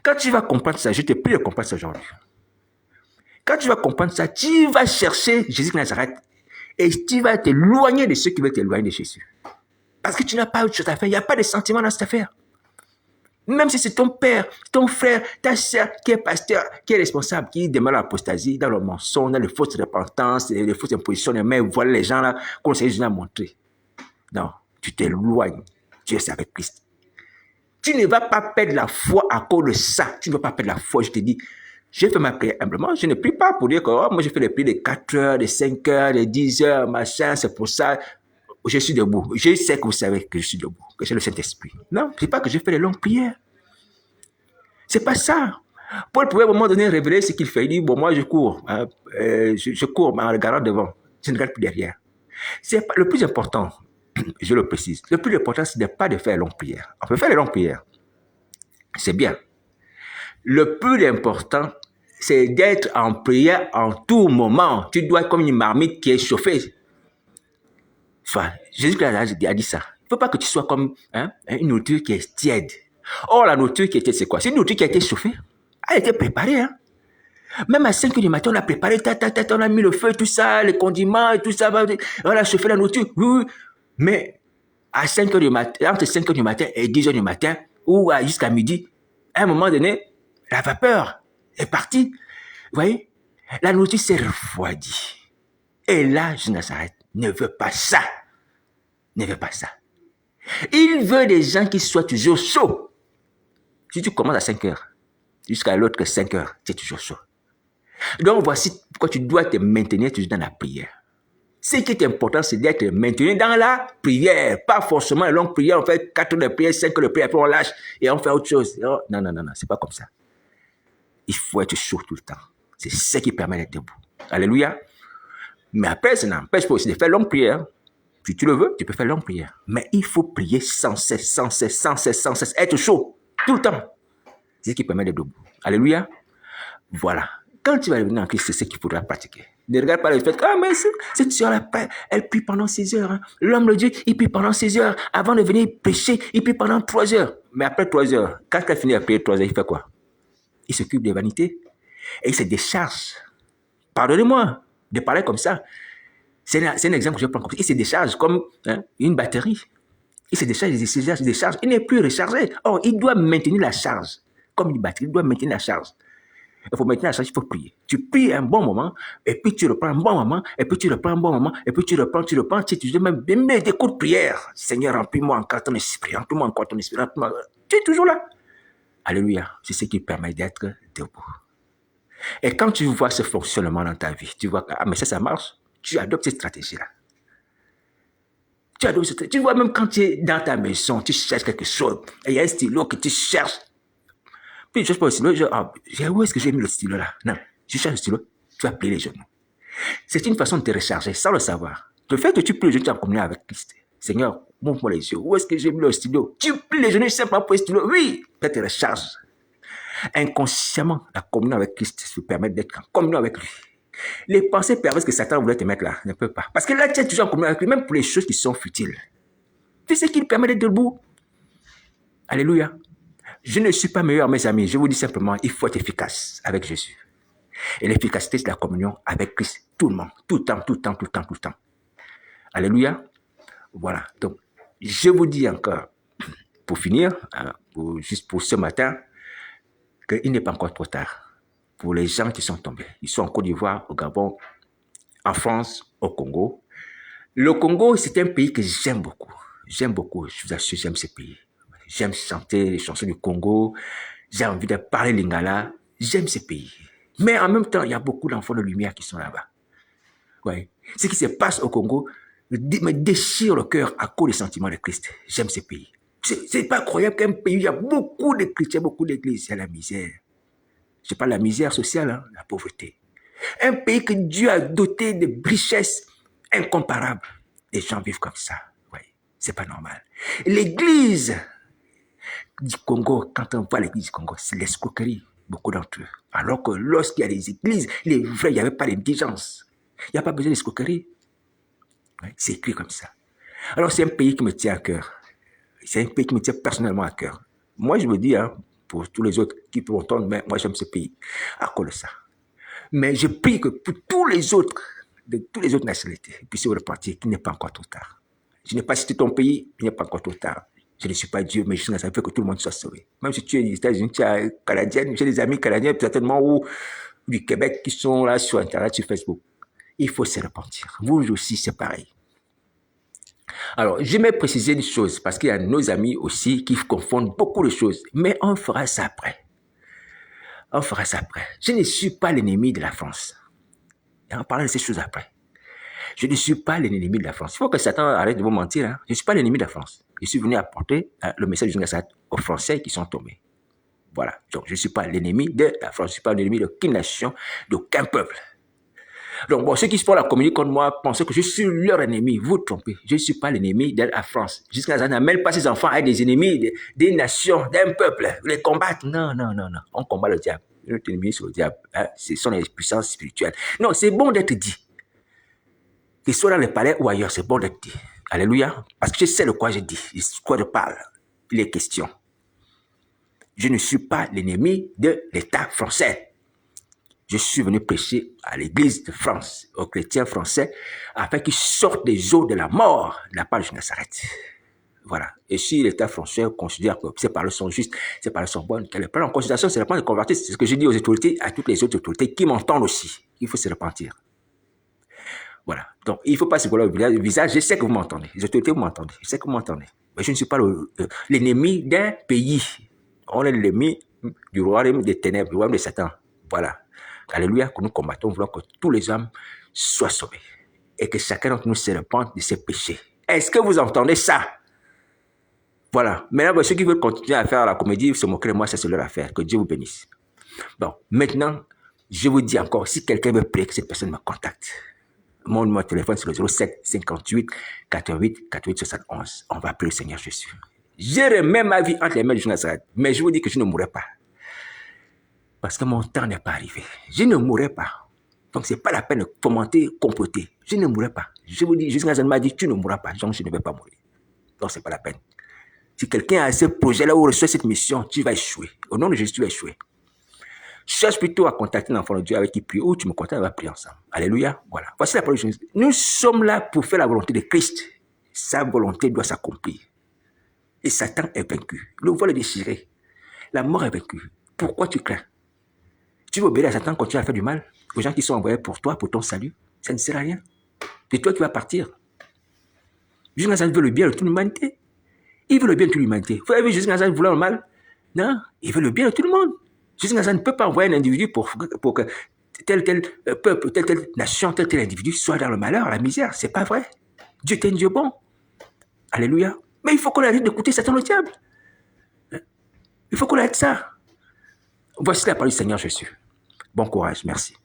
Quand tu vas comprendre ça, je te prie de comprendre ça aujourd'hui. Quand tu vas comprendre ça, tu vas chercher Jésus de Nazareth et tu vas t'éloigner de ceux qui veulent t'éloigner de Jésus. Parce que tu n'as pas autre chose à faire. Il n'y a pas de sentiment dans cette affaire. Même si c'est ton père, ton frère, ta soeur qui est pasteur, qui est responsable, qui demeure dans l'apostasie, dans le mensonge, dans les fausses repentances, les fausses impositions, mais voilà les gens là qu'on s'est juste montré. Non, tu t'éloignes. Tu es avec Christ. Tu ne vas pas perdre la foi à cause de ça. Tu ne vas pas perdre la foi. Je te dis, j'ai fait ma prière humblement. Je ne prie pas pour dire que moi j'ai fait les prières de 4 heures, de 5 heures, de 10 heures, machin, c'est pour ça. Je suis debout. Je sais que vous savez que je suis debout, que j'ai le Saint-Esprit. Non, c'est pas que je fais les longues prières. C'est pas ça. Paul pouvait à un moment donné révéler ce qu'il fait. Il dit, bon, moi je cours, hein, je cours en regardant devant, je ne regarde plus derrière. C'est le plus important, je le précise, le plus important, ce n'est pas de faire longue prière. On peut faire les longues prières, c'est bien. Le plus important, c'est d'être en prière en tout moment. Tu dois être comme une marmite qui est chauffée. Enfin, Jésus-Christ a dit ça. Il ne faut pas que tu sois comme une nourriture qui est tiède. Or, la nourriture qui était, c'est quoi? C'est une nourriture qui a été chauffée. Elle a été préparée. Hein? Même à 5 h du matin, on a préparé, on a mis le feu, tout ça, les condiments et tout ça. On a chauffé la nourriture. Oui. Mais à 5 h du matin, entre 5 h du matin et 10 h du matin, ou jusqu'à midi, à un moment donné, la vapeur est partie. Vous voyez? La nourriture s'est refroidie. Et là, Jésus Nazareth ne veut pas ça. Ne veut pas ça. Il veut des gens qui soient toujours chauds. Si tu commences à 5 h, jusqu'à l'autre 5 h, tu es toujours chaud. Donc, voici pourquoi tu dois te maintenir toujours dans la prière. Ce qui est important, c'est d'être maintenu dans la prière. Pas forcément une longue prière, on fait 4 heures de prière, 5 heures de prière, après on lâche et on fait autre chose. Non, c'est pas comme ça. Il faut être chaud tout le temps. C'est ce qui permet d'être debout. Alléluia. Mais après, ça n'empêche pas aussi de faire longue prière. Si tu le veux, tu peux faire longue prière. Mais il faut prier sans cesse, sans cesse, sans cesse, sans cesse. Être chaud tout le temps. C'est ce qui permet d'être debout. Alléluia. Voilà. Quand tu vas revenir en Christ, c'est ce qu'il faudra pratiquer. Ne regarde pas le fait que, mais cette soeur-là, elle prie pendant 6 heures. Hein. L'homme de Dieu, il prie pendant 6 heures. Avant de venir prêcher, il prie pendant 3 heures. Mais après 3 heures, quand elle finit à prier 3 heures, il fait quoi? Il s'occupe des vanités. Et il se décharge. Pardonnez-moi de parler comme ça. C'est un exemple que je prends comme ça. Il se décharge comme une batterie. Il se décharge, il se décharge. Il n'est plus rechargé. Or, il doit maintenir la charge. Comme une batterie, il doit maintenir la charge. Il faut maintenir la charge, il faut prier. Tu pries un bon moment, et puis tu reprends un bon moment, et puis tu reprends un bon moment, et puis tu reprends, tu dis même des coups de prière. Seigneur, remplis-moi encore ton esprit, remplis-moi encore ton esprit, remplis-moi. Tu es toujours là. Alléluia. C'est ce qui permet d'être debout. Et quand tu vois ce fonctionnement dans ta vie, tu vois que mais ça marche, tu adoptes cette stratégie-là. Tu vois, même quand tu es dans ta maison, tu cherches quelque chose, et il y a un stylo que tu cherches. Puis je cherche pas le stylo, où est-ce que j'ai mis le stylo là? Non, tu cherches le stylo, tu vas plier les genoux. C'est une façon de te recharger sans le savoir. Le fait que tu plies les genoux, tu es en communion avec Christ. Seigneur, montre-moi les yeux, où est-ce que j'ai mis le stylo? Tu plies les genoux simplement pour le stylo, oui, ça te recharge. Inconsciemment, la communion avec Christ te permet d'être en communion avec lui. Les pensées perverses que Satan voulait te mettre là ne peut pas. Parce que là, tu es toujours en communion avec lui, même pour les choses qui sont futiles. Tu sais qu'il permet d'être debout. Alléluia. Je ne suis pas meilleur, mes amis. Je vous dis simplement, il faut être efficace avec Jésus. Et l'efficacité, c'est la communion avec Christ. Tout le monde. Tout le temps, tout le temps, tout le temps, tout le temps. Alléluia. Voilà. Donc, je vous dis encore, pour finir, juste pour ce matin, qu'il n'est pas encore trop tard. Pour les gens qui sont tombés. Ils sont en Côte d'Ivoire, au Gabon, en France, au Congo. Le Congo, c'est un pays que j'aime beaucoup. J'aime beaucoup. Je vous assure, j'aime ce pays. J'aime chanter les chansons du Congo. J'ai envie de parler lingala. J'aime ce pays. Mais en même temps, il y a beaucoup d'enfants de lumière qui sont là-bas. Ouais. Ce qui se passe au Congo me déchire le cœur à cause des sentiments de Christ. J'aime ce pays. C'est pas croyable qu'un pays où il y a beaucoup de chrétiens, beaucoup d'églises, il y a la misère. Je parle de la misère sociale, hein, la pauvreté. Un pays que Dieu a doté de richesses incomparables. Les gens vivent comme ça. Ouais. C'est pas normal. L'église du Congo, quand on voit l'église du Congo, c'est l'escroquerie, beaucoup d'entre eux. Alors que lorsqu'il y a des églises, les vrais, il n'y avait pas d'indigence. Il n'y a pas besoin d'escroquerie. Ouais, c'est écrit comme ça. Alors c'est un pays qui me tient à cœur. C'est un pays qui me tient personnellement à cœur. Moi, je me dis, hein, pour tous les autres qui peuvent entendre, mais moi j'aime ce pays à cause de ça. Mais je prie que pour tous les autres, de toutes les autres nationalités, puissent repartir, qu'il n'est pas encore trop tard. Je n'ai pas cité ton pays, il n'est pas encore trop tard. Je ne suis pas Dieu, mais je suis ça fait que tout le monde soit sauvé. Même si tu es des États-Unis, tu es canadien, j'ai des amis canadiens, certainement, ou du Québec, qui sont là sur Internet, sur Facebook. Il faut se repentir. Vous aussi, c'est pareil. Alors, je vais préciser une chose, parce qu'il y a nos amis aussi qui confondent beaucoup de choses, mais on fera ça après. On fera ça après. Je ne suis pas l'ennemi de la France. Et on parlera de ces choses après. Je ne suis pas l'ennemi de la France. Il faut que Satan arrête de vous mentir. Hein. Je ne suis pas l'ennemi de la France. Je suis venu apporter le message du Nazareth aux Français qui sont tombés. Voilà. Donc, je ne suis pas l'ennemi de la France. Je ne suis pas l'ennemi d'aucune nation, d'aucun peuple. Donc, bon, ceux qui se font la communique contre moi pensent que je suis leur ennemi. Vous trompez. Je ne suis pas l'ennemi de la France. Jusqu'à présent, on n'amène pas ses enfants à être des ennemis des nations, d'un peuple. Les combattre. Non, non, non, non. On combat le diable. Notre ennemi, c'est le diable. Hein? Ce sont les puissances spirituelles. Non, c'est bon d'être dit. Qu'ils soient dans les palais ou ailleurs, c'est bon d'être dit. Alléluia. Parce que je sais de quoi je dis, de quoi je parle. Il est question. Je ne suis pas l'ennemi de l'État français. Je suis venu prêcher à l'Église de France, aux chrétiens français, afin qu'ils sortent des eaux de la mort de la part de Nazareth. Voilà. Et si l'État français considère que ces paroles sont justes, ces paroles sont bonnes, qu'elles les prennent en considération, c'est le point de convertir. C'est ce que je dis aux autorités, à toutes les autres autorités qui m'entendent aussi. Il faut se repentir. Voilà. Donc, il ne faut pas se coller le visage. Je sais que vous m'entendez. Les autorités, vous m'entendez. Je sais que vous m'entendez. Mais je ne suis pas l'ennemi d'un pays. On est l'ennemi du royaume des ténèbres, du royaume de Satan. Voilà. Alléluia, que nous combattons, voulons que tous les hommes soient sauvés. Et que chacun d'entre nous se repente de ses péchés. Est-ce que vous entendez ça? Voilà. Maintenant, ceux qui veulent continuer à faire la comédie, se moquer de moi, ça c'est leur affaire. Que Dieu vous bénisse. Bon, maintenant, je vous dis encore, si quelqu'un veut prier, que cette personne me contacte. Mon numéro de téléphone, c'est le 07 58 88 48 71. On va prier le Seigneur Jésus. Je remets ma vie entre les mains de Jésus Nazareth. Mais je vous dis que je ne mourrai pas. Parce que mon temps n'est pas arrivé. Je ne mourrai pas. Donc, ce n'est pas la peine de commenter, comploter. Je ne mourrai pas. Je vous dis, Jésus Nazareth m'a dit, tu ne mourras pas. Donc, je ne vais pas mourir. Donc, ce n'est pas la peine. Si quelqu'un a ce projet-là ou reçoit cette mission, tu vas échouer. Au nom de Jésus, tu vas échouer. Cherche plutôt à contacter l'enfant de Dieu avec qui prie, ou tu me contactes, on va prier ensemble. Alléluia. Voilà. Voici la parole de Jésus. Nous sommes là pour faire la volonté de Christ. Sa volonté doit s'accomplir. Et Satan est vaincu. Le vol est déchiré. La mort est vaincue. Pourquoi tu crains? Tu veux obéir à Satan, continuer à faire du mal aux gens qui sont envoyés pour toi, pour ton salut? Ça ne sert à rien. C'est toi qui vas partir. Jésus Nazareth veut le bien de toute l'humanité. Il veut le bien de toute l'humanité. Vous avez vu Jésus Nazareth vouloir le mal? Non, il veut le bien de tout le monde. Jésus Nazareth ne peut pas envoyer un individu pour que tel peuple, telle nation, tel individu soit dans le malheur, la misère. C'est pas vrai. Dieu est un Dieu bon. Alléluia. Mais il faut qu'on arrête d'écouter Satan le diable. Il faut qu'on arrête ça. Voici la parole du Seigneur Jésus. Bon courage, merci.